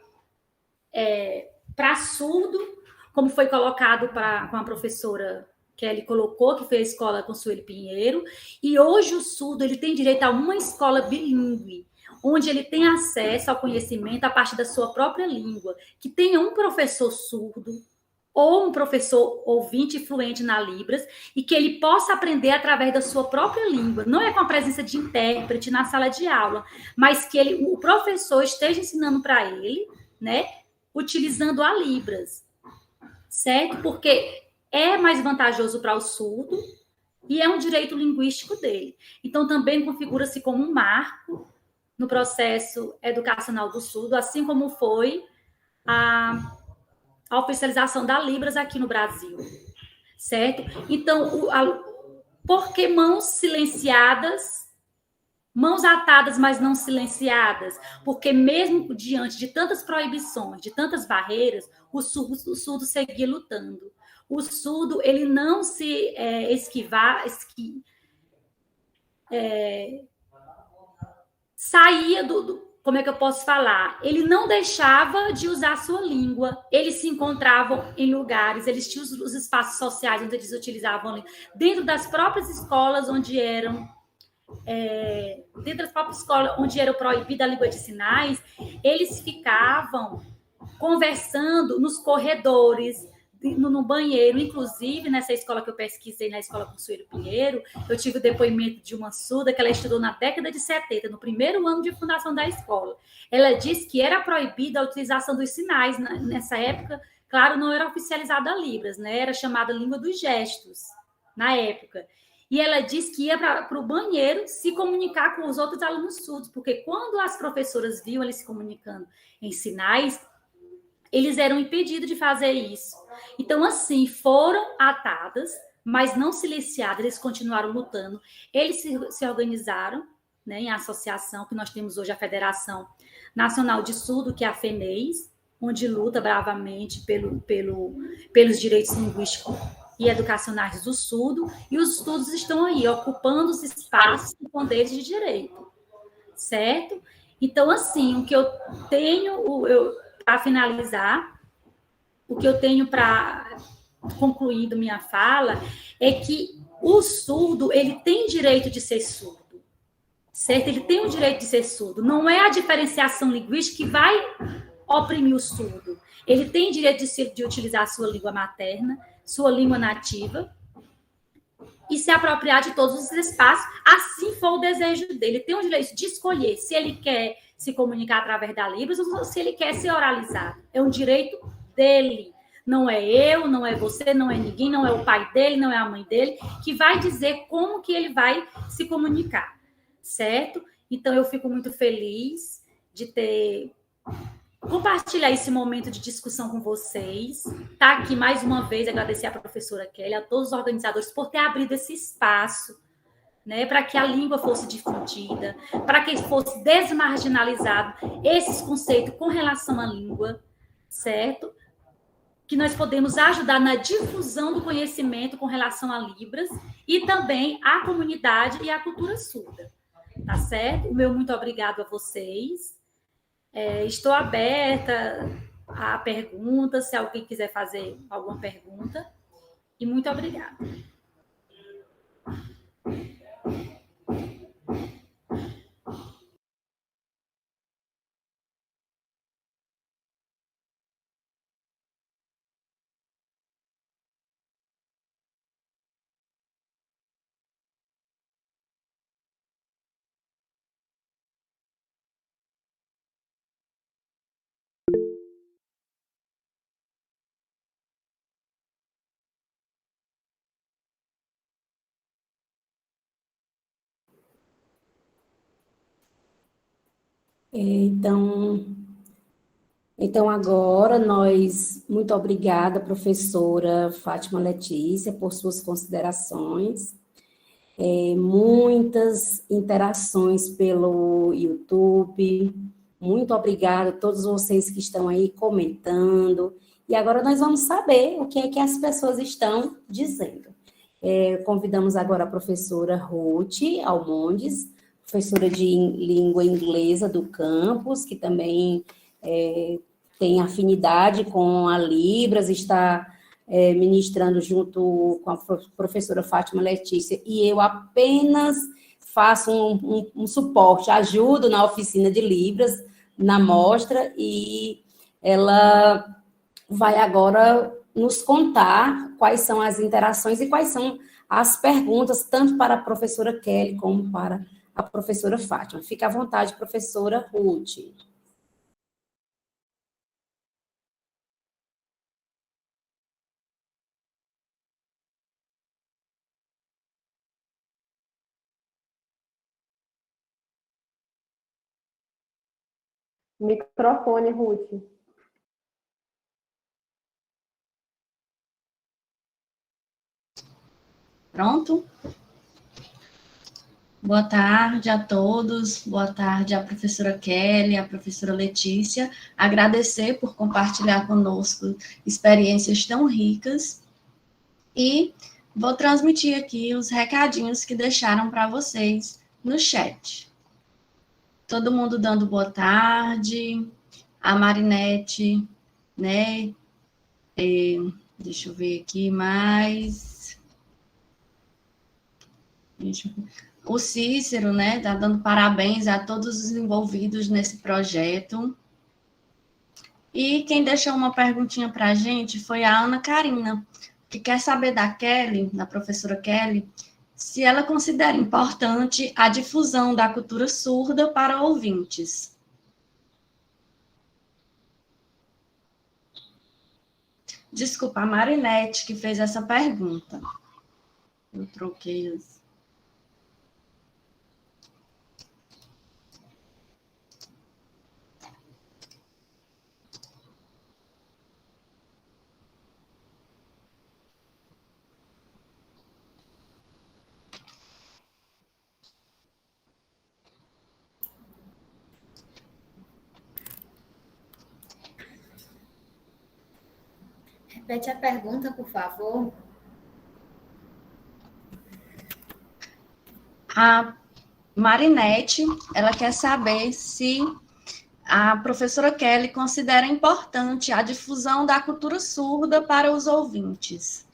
para surdo, como foi colocado com a professora Kelly colocou, que foi a escola Consuelo Pinheiro, e hoje o surdo ele tem direito a uma escola bilíngue, onde ele tem acesso ao conhecimento a partir da sua própria língua, que tenha um professor surdo ou um professor ouvinte fluente na Libras, e que ele possa aprender através da sua própria língua. Não é com a presença de intérprete na sala de aula, mas que o professor esteja ensinando para ele, né, utilizando a Libras, certo? Porque é mais vantajoso para o surdo e é um direito linguístico dele. Então, também configura-se como um marco no processo educacional do surdo, assim como foi a oficialização da Libras aqui no Brasil, certo? Então, por que mãos silenciadas, mãos atadas, mas não silenciadas? Porque mesmo diante de tantas proibições, de tantas barreiras, o surdo seguia lutando. O surdo, ele não se saía como é que eu posso falar? Ele não deixava de usar a sua língua. Eles se encontravam em lugares, eles tinham os espaços sociais onde eles utilizavam a língua. Dentro das próprias escolas onde eram proibida a língua de sinais, eles ficavam conversando nos corredores, no banheiro. Inclusive, nessa escola que eu pesquisei, na escola Consuelo Pinheiro, eu tive o depoimento de uma surda que ela estudou na década de 70, no primeiro ano de fundação da escola. Ela disse que era proibida a utilização dos sinais. Nessa época, claro, não era oficializada a Libras, né? Era chamada língua dos gestos, na época. E ela disse que ia para o banheiro se comunicar com os outros alunos surdos, porque quando as professoras viam eles se comunicando em sinais, eles eram impedidos de fazer isso. Então, assim, foram atadas, mas não silenciadas, eles continuaram lutando. Eles se organizaram, né, em associação, que nós temos hoje a Federação Nacional de Surdo, que é a FENEIS, onde luta bravamente pelos direitos linguísticos e educacionais do surdo, e os surdos estão aí, ocupando os espaços que são deles de direito, certo? Então, assim, o que eu tenho... Para finalizar, o que eu tenho para concluir minha fala é que o surdo, ele tem direito de ser surdo, certo? Ele tem o direito de ser surdo. Não é a diferenciação linguística que vai oprimir o surdo. Ele tem direito de utilizar a sua língua materna, sua língua nativa, e se apropriar de todos os espaços, assim for o desejo dele. Ele tem o direito de escolher se ele quer se comunicar através da Libras ou se ele quer ser oralizado. É um direito dele. Não é eu, não é você, não é ninguém, não é o pai dele, não é a mãe dele, que vai dizer como que ele vai se comunicar, certo? Então, eu fico muito feliz de ter compartilhar esse momento de discussão com vocês. Tá aqui mais uma vez, agradecer à professora Kelly, a todos os organizadores por ter abrido esse espaço, né, para que a língua fosse difundida, para que fosse desmarginalizado esses conceitos com relação à língua, certo? Que nós podemos ajudar na difusão do conhecimento com relação a Libras e também à comunidade e à cultura surda, tá certo? O meu muito obrigado a vocês. Estou aberta a perguntas, se alguém quiser fazer alguma pergunta. E muito obrigada. Então, então agora muito obrigada, professora Fátima Letícia, por suas considerações. Muitas interações pelo YouTube. Muito obrigada a todos vocês que estão aí comentando. E agora nós vamos saber o que é que as pessoas estão dizendo. Convidamos agora a professora Ruth Almondes, professora de língua inglesa do campus, que também tem afinidade com a Libras, está ministrando junto com a professora Fátima Letícia, e eu apenas faço um suporte, ajudo na oficina de Libras, na mostra, e ela vai agora nos contar quais são as interações e quais são as perguntas, tanto para a professora Kelly como para a professora Fátima. Fique à vontade, professora Ruth. Microfone, Ruth. Pronto? Boa tarde a todos, boa tarde à professora Kelly, à professora Letícia. Agradecer por compartilhar conosco experiências tão ricas e vou transmitir aqui os recadinhos que deixaram para vocês no chat. Todo mundo dando boa tarde, a Marinete, né? Deixa eu ver aqui mais. O Cícero, né, tá dando parabéns a todos os envolvidos nesse projeto. E quem deixou uma perguntinha para a gente foi a Ana Karina, que quer saber da Kelly, da professora Kelly, se ela considera importante a difusão da cultura surda para ouvintes. Desculpa, a Marinete que fez essa pergunta. Eu troquei as... Repete a pergunta, por favor. A Marinete, ela quer saber se a professora Kelly considera importante a difusão da cultura surda para os ouvintes.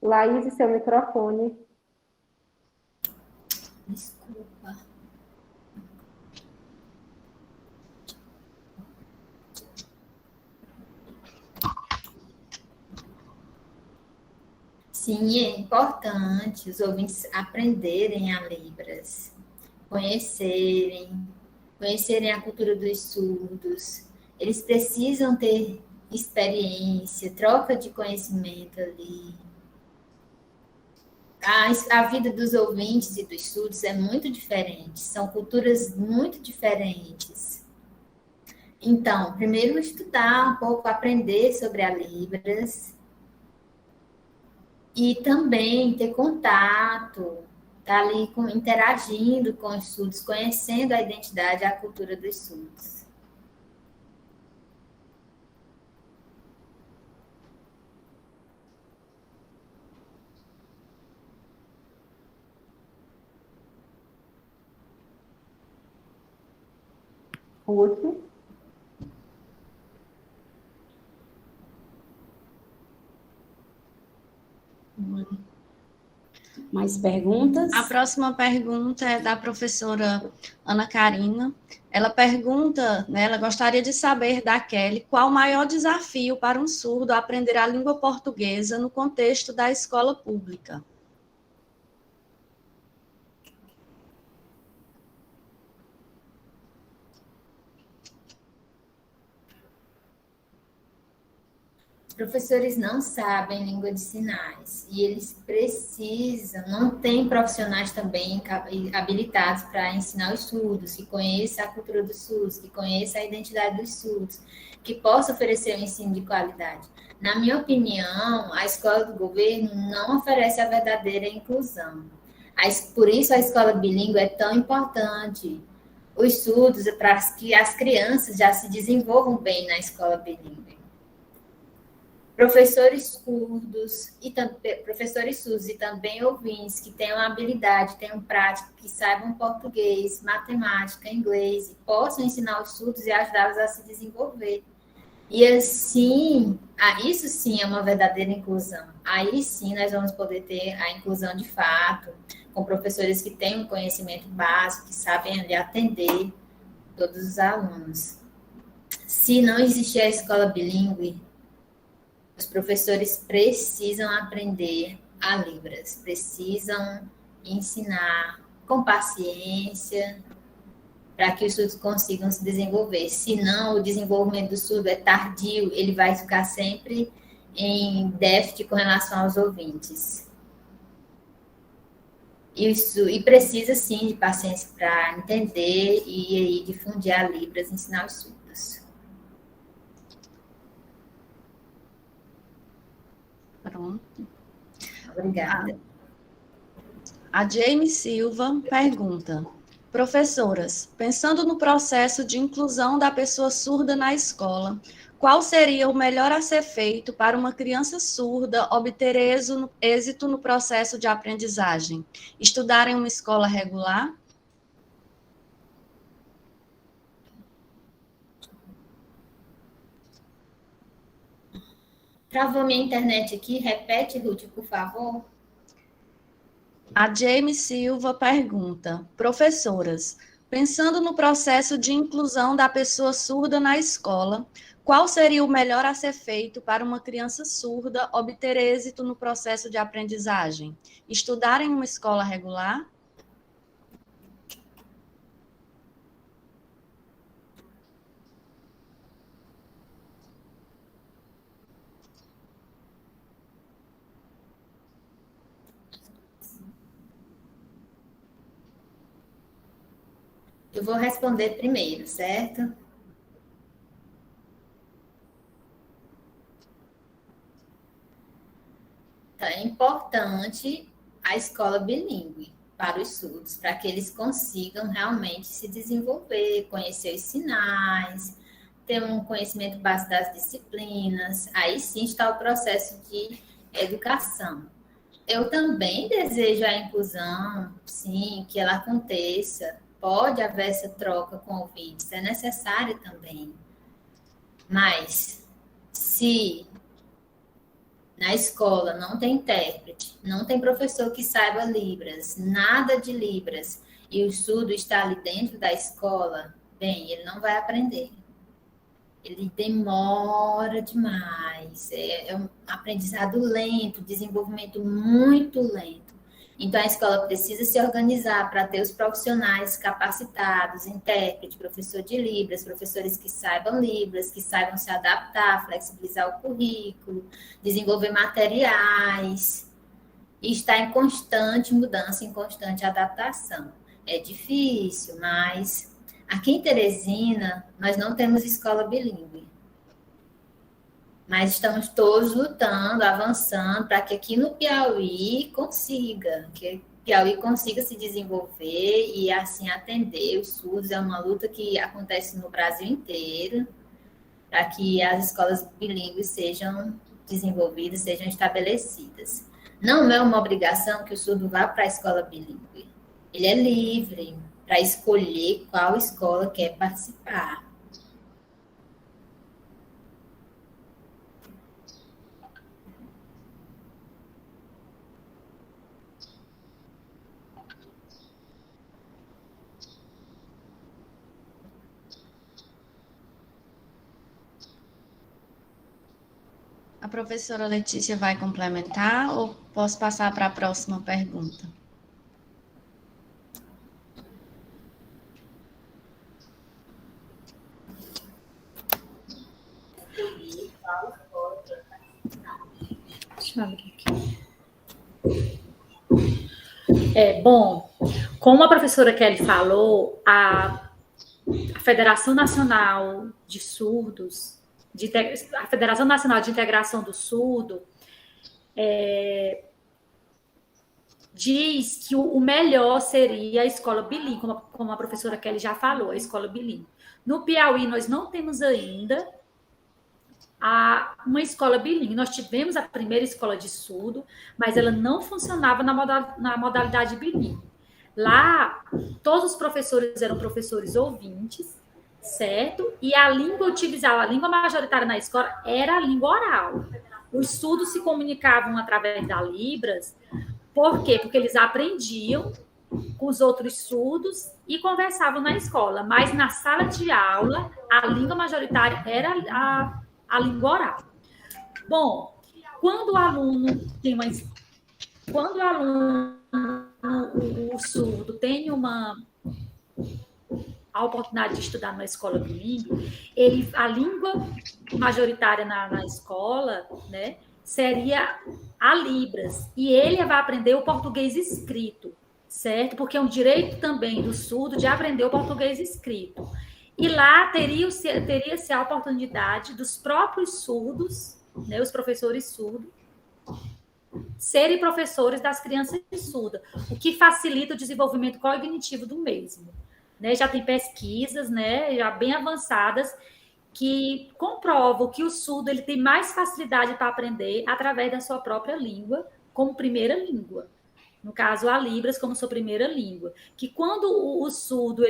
Laís, seu microfone. Desculpa. Sim, é importante os ouvintes aprenderem a Libras, conhecerem a cultura dos surdos. Eles precisam ter experiência, troca de conhecimento ali. A vida dos ouvintes e dos surdos é muito diferente, são culturas muito diferentes. Então, primeiro estudar um pouco, aprender sobre a Libras e também ter contato, estar ali interagindo com os surdos, conhecendo a identidade e a cultura dos surdos. Ruth. Mais perguntas? A próxima pergunta é da professora Ana Karina. Ela pergunta, né, ela gostaria de saber da Kelly qual o maior desafio para um surdo aprender a língua portuguesa no contexto da escola pública. Os professores não sabem língua de sinais e eles precisam, não tem profissionais também habilitados para ensinar os surdos, que conheçam a cultura dos surdos, que conheçam a identidade dos surdos, que possa oferecer um ensino de qualidade. Na minha opinião, a escola do governo não oferece a verdadeira inclusão. Por isso a escola bilíngue é tão importante. Os surdos, para que as crianças já se desenvolvam bem na escola bilíngue. Professores surdos e também ouvintes que tenham habilidade, tenham prática, que saibam português, matemática, inglês, e possam ensinar os surdos e ajudá-los a se desenvolver. E assim, isso sim é uma verdadeira inclusão. Aí sim nós vamos poder ter a inclusão de fato, com professores que têm um conhecimento básico, que sabem ali atender todos os alunos. Se não existir a escola bilíngue, os professores precisam aprender a Libras, precisam ensinar com paciência para que os surdos consigam se desenvolver. Senão, o desenvolvimento do surdo é tardio, ele vai ficar sempre em déficit com relação aos ouvintes. E precisa, sim, de paciência para entender e difundir a Libras, ensinar os surdos. Pronto. Obrigada. A Jamie Silva pergunta: professoras, pensando no processo de inclusão da pessoa surda na escola, qual seria o melhor a ser feito para uma criança surda obter êxito no processo de aprendizagem? Estudar em uma escola regular? Travou minha internet aqui. Repete, Ruth, por favor. A Jamie Silva pergunta: professoras, pensando no processo de inclusão da pessoa surda na escola, qual seria o melhor a ser feito para uma criança surda obter êxito no processo de aprendizagem? Estudar em uma escola regular? Eu vou responder primeiro, certo? Então, é importante a escola bilíngue para os surdos, para que eles consigam realmente se desenvolver, conhecer os sinais, ter um conhecimento básico das disciplinas. Aí sim está o processo de educação. Eu também desejo a inclusão, sim, que ela aconteça. Pode haver essa troca com ouvintes, é necessário também. Mas, se na escola não tem intérprete, não tem professor que saiba Libras, nada de Libras, e o surdo está ali dentro da escola, bem, ele não vai aprender. Ele demora demais, é um aprendizado lento, desenvolvimento muito lento. Então, a escola precisa se organizar para ter os profissionais capacitados, intérprete, professor de Libras, professores que saibam Libras, que saibam se adaptar, flexibilizar o currículo, desenvolver materiais, e estar em constante mudança, em constante adaptação. É difícil, mas aqui em Teresina, nós não temos escola bilíngue. Mas estamos todos lutando, avançando, para que aqui no Piauí que Piauí consiga se desenvolver e assim atender os surdos. É uma luta que acontece no Brasil inteiro, para que as escolas bilíngues sejam desenvolvidas, sejam estabelecidas. Não é uma obrigação que o surdo vá para a escola bilíngue. Ele é livre para escolher qual escola quer participar. professora Letícia vai complementar ou posso passar para a próxima pergunta? Deixa eu abrir aqui. Bom, como a professora Kelly falou, a Federação Nacional de Surdos, a Federação Nacional de Integração do Surdo, diz que o melhor seria a escola bilíngue, como a professora Kelly já falou, a escola bilíngue. No Piauí, nós não temos ainda uma escola bilíngue. Nós tivemos a primeira escola de surdo, mas ela não funcionava na modalidade bilíngue. Lá, todos os professores eram professores ouvintes, certo? E a língua utilizada, a língua majoritária na escola era a língua oral. Os surdos se comunicavam através da Libras. Por quê? Porque eles aprendiam com os outros surdos e conversavam na escola. Mas na sala de aula, a língua majoritária era a língua oral. Bom, quando o aluno o surdo tem a oportunidade de estudar numa escola bilíngue, a língua majoritária na escola, né, seria a Libras. E ele vai aprender o português escrito, certo? Porque é um direito também do surdo de aprender o português escrito. E lá teria-se a oportunidade dos próprios surdos, né, os professores surdos, serem professores das crianças surdas, o que facilita o desenvolvimento cognitivo do mesmo. Né? Já tem pesquisas, né, já bem avançadas, que comprovam que o surdo ele tem mais facilidade para aprender através da sua própria língua, como primeira língua. No caso, a Libras como sua primeira língua. Que quando o surdo,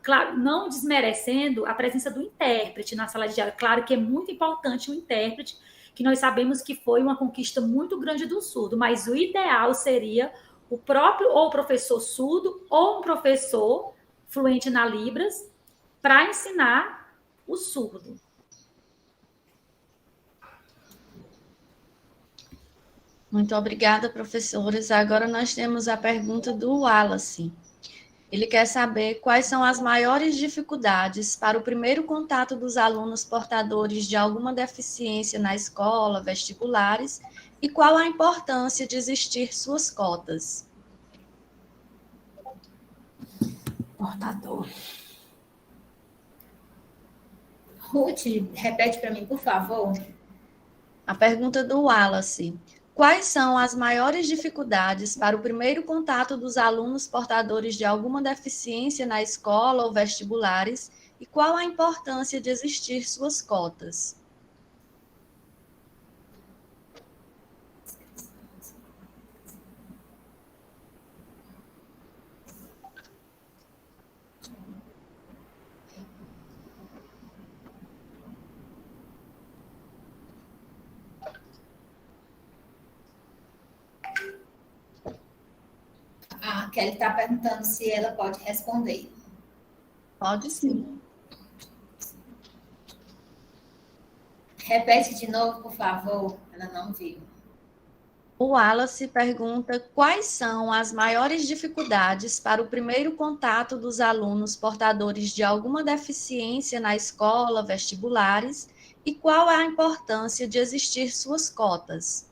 claro, não desmerecendo a presença do intérprete na sala de aula, claro que é muito importante o intérprete, que nós sabemos que foi uma conquista muito grande do surdo, mas o ideal seria o próprio ou professor surdo ou um professor fluente na Libras para ensinar o surdo. Muito obrigada, professores. Agora nós temos a pergunta do Wallace. Ele quer saber quais são as maiores dificuldades para o primeiro contato dos alunos portadores de alguma deficiência na escola, vestibulares, e qual a importância de existir suas cotas. Portador. Ruth, repete para mim, por favor. A pergunta do Wallace. Quais são as maiores dificuldades para o primeiro contato dos alunos portadores de alguma deficiência na escola ou vestibulares e qual a importância de existir suas cotas? A Kelly está perguntando se ela pode responder. Pode sim. Repete de novo, por favor. Ela não viu. O Wallace pergunta quais são as maiores dificuldades para o primeiro contato dos alunos portadores de alguma deficiência na escola, vestibulares, e qual é a importância de existir suas cotas.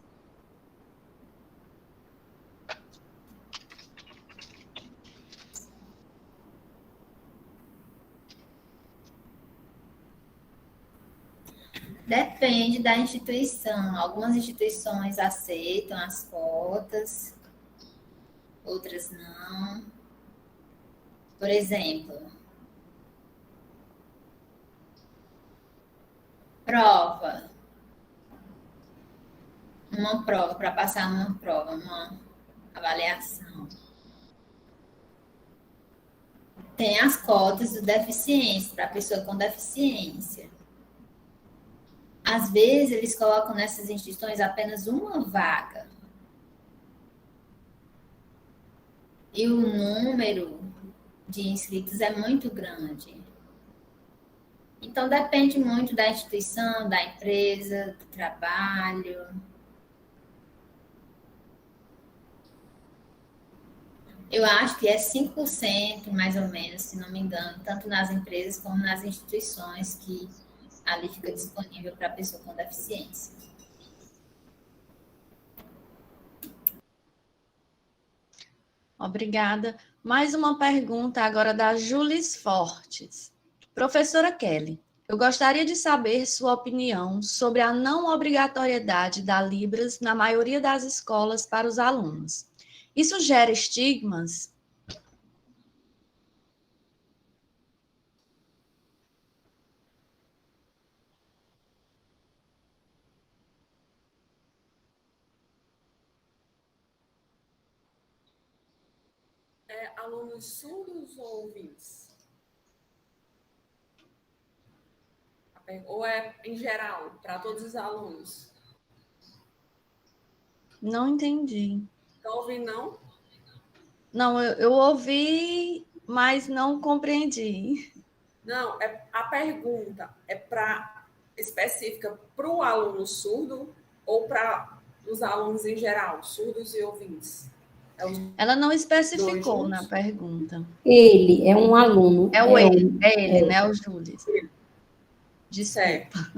Depende da instituição. Algumas instituições aceitam as cotas, outras não. Por exemplo, prova. Uma prova, para passar numa prova, uma avaliação. Tem as cotas do deficiência, para a pessoa com deficiência. Às vezes, eles colocam nessas instituições apenas uma vaga. E o número de inscritos é muito grande. Então, depende muito da instituição, da empresa, do trabalho. Eu acho que é 5%, mais ou menos, se não me engano, tanto nas empresas como nas instituições, que ali fica disponível para a pessoa com deficiência. Obrigada. Mais uma pergunta agora da Julis Fortes. Professora Kelly, eu gostaria de saber sua opinião sobre a não obrigatoriedade da Libras na maioria das escolas para os alunos. Isso gera estigmas? Alunos surdos ou ouvintes? Ou é em geral, para todos os alunos? Não entendi. Estão ouvindo, não? Não, eu ouvi, mas não compreendi. Não, a pergunta é específica para o aluno surdo ou para os alunos em geral, surdos e ouvintes? Ela não especificou na pergunta. Ele é um aluno. É ele, né? O Júlio. Desculpa.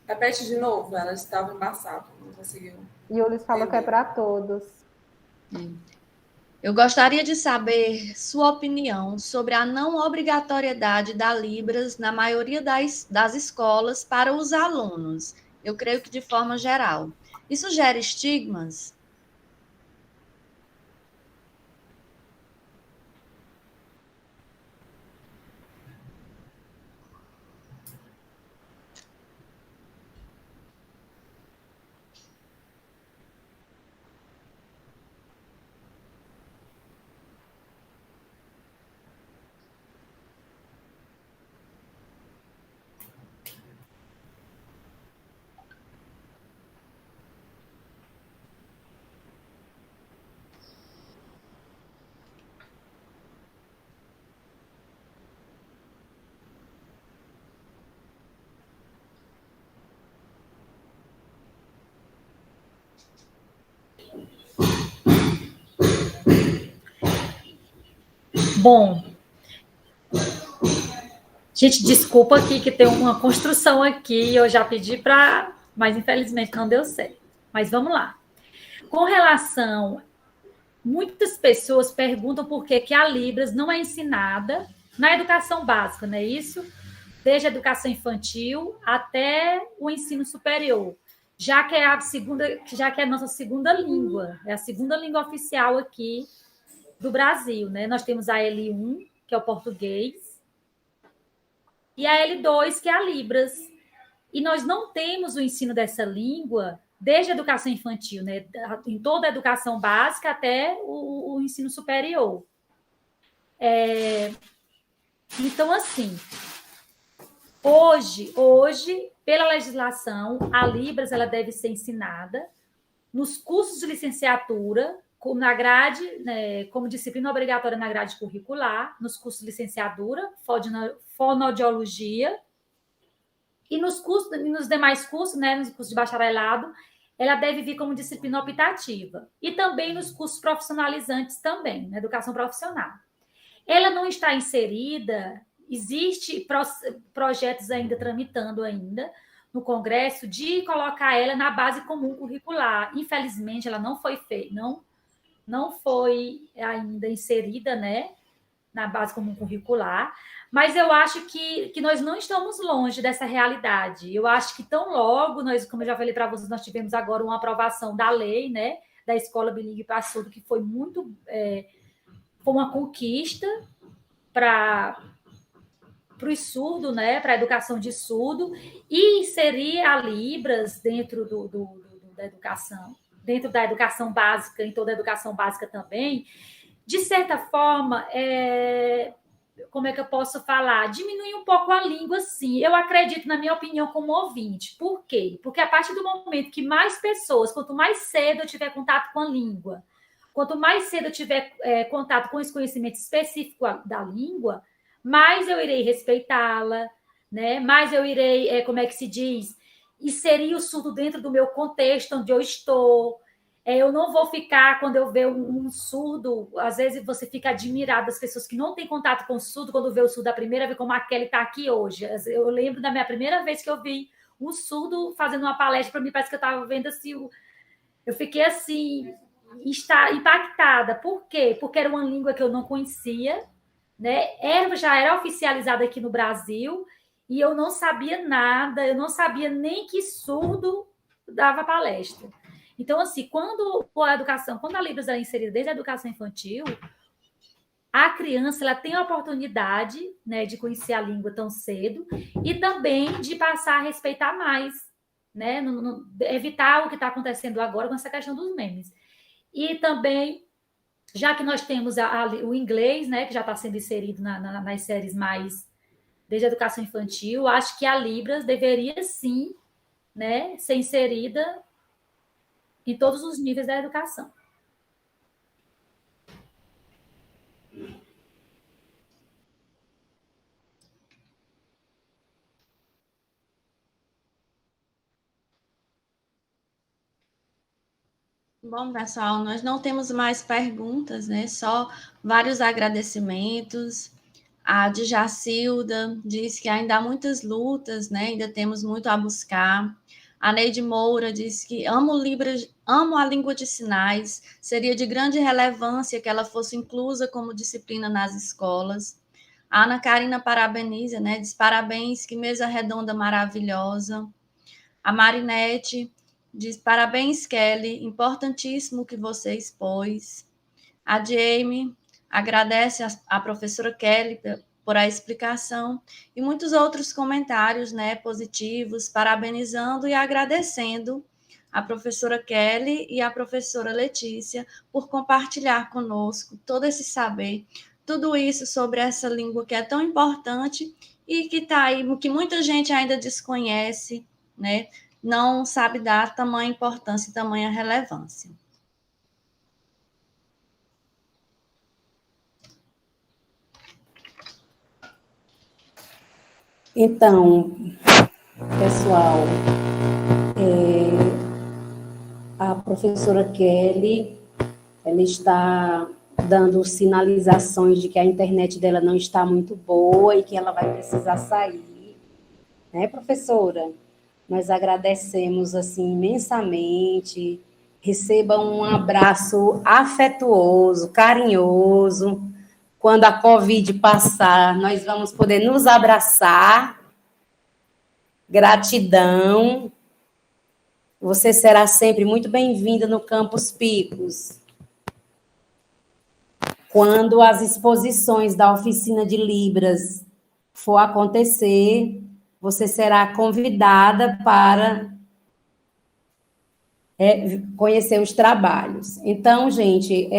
Repete de novo, ela estava embaçada, não conseguiu. E o Luiz falou que é para todos. Eu gostaria de saber sua opinião sobre a não obrigatoriedade da Libras na maioria das escolas para os alunos. Eu creio que de forma geral. Isso gera estigmas? Bom, gente, desculpa aqui que tem uma construção aqui, eu já pedi para, mas infelizmente não deu certo. Mas vamos lá. Com relação, muitas pessoas perguntam por que a Libras não é ensinada na educação básica, não é isso? Desde a educação infantil até o ensino superior, já que é a nossa segunda língua, é a segunda língua oficial aqui do Brasil, né? Nós temos a L1, que é o português, e a L2, que é a Libras. E nós não temos o ensino dessa língua desde a educação infantil, né? Em toda a educação básica até o ensino superior. Então, assim, hoje, pela legislação, a Libras ela deve ser ensinada nos cursos de licenciatura, na grade, né, como disciplina obrigatória na grade curricular, nos cursos de licenciatura, fonoaudiologia, e nos demais cursos, né, nos cursos de bacharelado, ela deve vir como disciplina optativa. E também nos cursos profissionalizantes também, na educação profissional. Ela não está inserida, existe projetos ainda tramitando ainda no Congresso de colocar ela na base comum curricular. Infelizmente, ela não foi feita, não foi ainda inserida, né, na base comum curricular, mas eu acho que nós não estamos longe dessa realidade. Eu acho que tão logo, como eu já falei para vocês, nós tivemos agora uma aprovação da lei, né, da escola bilíngue para surdo, que foi foi uma conquista para os surdos, né, para a educação de surdo, e inserir a Libras dentro da educação, dentro da educação básica, em toda a educação básica também, de certa forma, como é que eu posso falar? Diminuir um pouco a língua, sim. Eu acredito, na minha opinião, como ouvinte. Por quê? Porque a partir do momento que mais pessoas, quanto mais cedo eu tiver contato com a língua, quanto mais cedo eu tiver contato com esse conhecimento específico da língua, mais eu irei respeitá-la, né? Mais eu irei, como é que se diz, inserir o surdo dentro do meu contexto onde eu estou. Eu não vou ficar, quando eu ver um surdo, às vezes você fica admirado das pessoas que não têm contato com o surdo, quando vê o surdo a primeira vez, como a Kelly está aqui hoje. Eu lembro da minha primeira vez que eu vi um surdo fazendo uma palestra para mim, parece que eu estava vendo assim, eu fiquei assim, impactada. Por quê? Porque era uma língua que eu não conhecia, né? Já era oficializada aqui no Brasil, e eu não sabia nada, eu não sabia nem que surdo dava palestra. Então, assim, quando a Libras é inserida desde a educação infantil, a criança ela tem a oportunidade, né, de conhecer a língua tão cedo e também de passar a respeitar mais, né, evitar o que está acontecendo agora com essa questão dos memes. E também, já que nós temos o inglês, né, que já está sendo inserido nas séries mais desde a educação infantil, acho que a Libras deveria sim, né, ser inserida em todos os níveis da educação. Bom, pessoal, nós não temos mais perguntas, né? Só vários agradecimentos. A Djacilda diz que ainda há muitas lutas, né? Ainda temos muito a buscar. A Neide Moura diz que amo a língua de sinais, seria de grande relevância que ela fosse inclusa como disciplina nas escolas. A Ana Karina parabeniza, né? Diz parabéns, que mesa redonda maravilhosa. A Marinete diz parabéns, Kelly, importantíssimo que você expôs. A Jamie agradece a professora Kelly por a explicação e muitos outros comentários, né, positivos, parabenizando e agradecendo a professora Kelly e a professora Letícia por compartilhar conosco todo esse saber, tudo isso sobre essa língua que é tão importante e que está aí, que muita gente ainda desconhece, né? Não sabe dar tamanha importância e tamanha relevância. Então, pessoal, a professora Kelly, ela está dando sinalizações de que a internet dela não está muito boa e que ela vai precisar sair, né, professora? Nós agradecemos, assim, imensamente, receba um abraço afetuoso, carinhoso. Quando a Covid passar, nós vamos poder nos abraçar. Gratidão. Você será sempre muito bem-vinda no Campus Picos. Quando as exposições da oficina de Libras for acontecer, você será convidada para conhecer os trabalhos. Então, gente,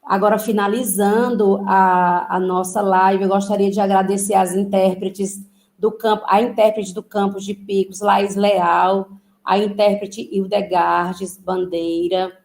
agora finalizando a nossa live, eu gostaria de agradecer às intérpretes do campo, a intérprete do Campus de Picos, Laís Leal, a intérprete Hildegardes Bandeira,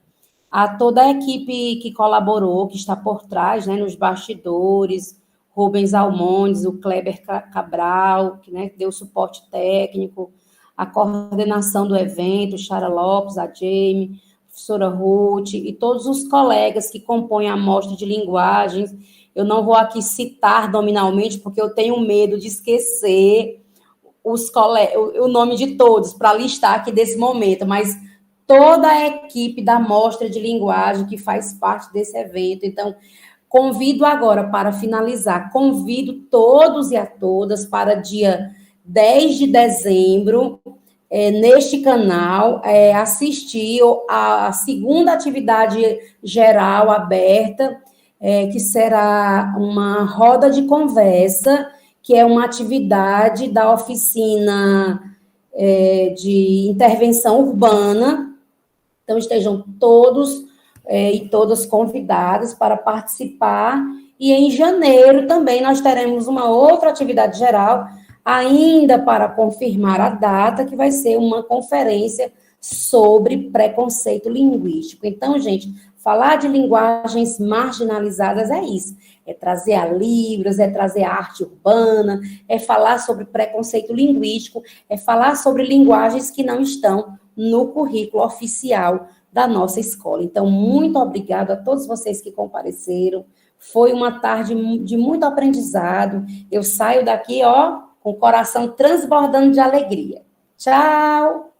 a toda a equipe que colaborou, que está por trás, né, nos bastidores, Rubens Almondes, o Kleber Cabral, que, né, deu suporte técnico, a coordenação do evento, Chara Lopes, a Jamie, a professora Ruth, e todos os colegas que compõem a amostra de linguagens. Eu não vou aqui citar nominalmente, porque eu tenho medo de esquecer o nome de todos, para listar aqui desse momento, mas toda a equipe da amostra de linguagem que faz parte desse evento. Então, convido agora, para finalizar, convido todos e a todas para dia 10 de dezembro, neste canal, assistir a segunda atividade geral aberta, que será uma roda de conversa, que é uma atividade da oficina de intervenção urbana. Então, estejam todos e todas convidadas para participar E em janeiro também nós teremos uma outra atividade geral, ainda para confirmar a data, que vai ser uma conferência sobre preconceito linguístico. Então, gente, falar de linguagens marginalizadas é isso. É trazer a Libras, é trazer a arte urbana, é falar sobre preconceito linguístico, é falar sobre linguagens que não estão no currículo oficial da nossa escola. Então, muito obrigada a todos vocês que compareceram. Foi uma tarde de muito aprendizado. Eu saio daqui, ó, com o coração transbordando de alegria. Tchau!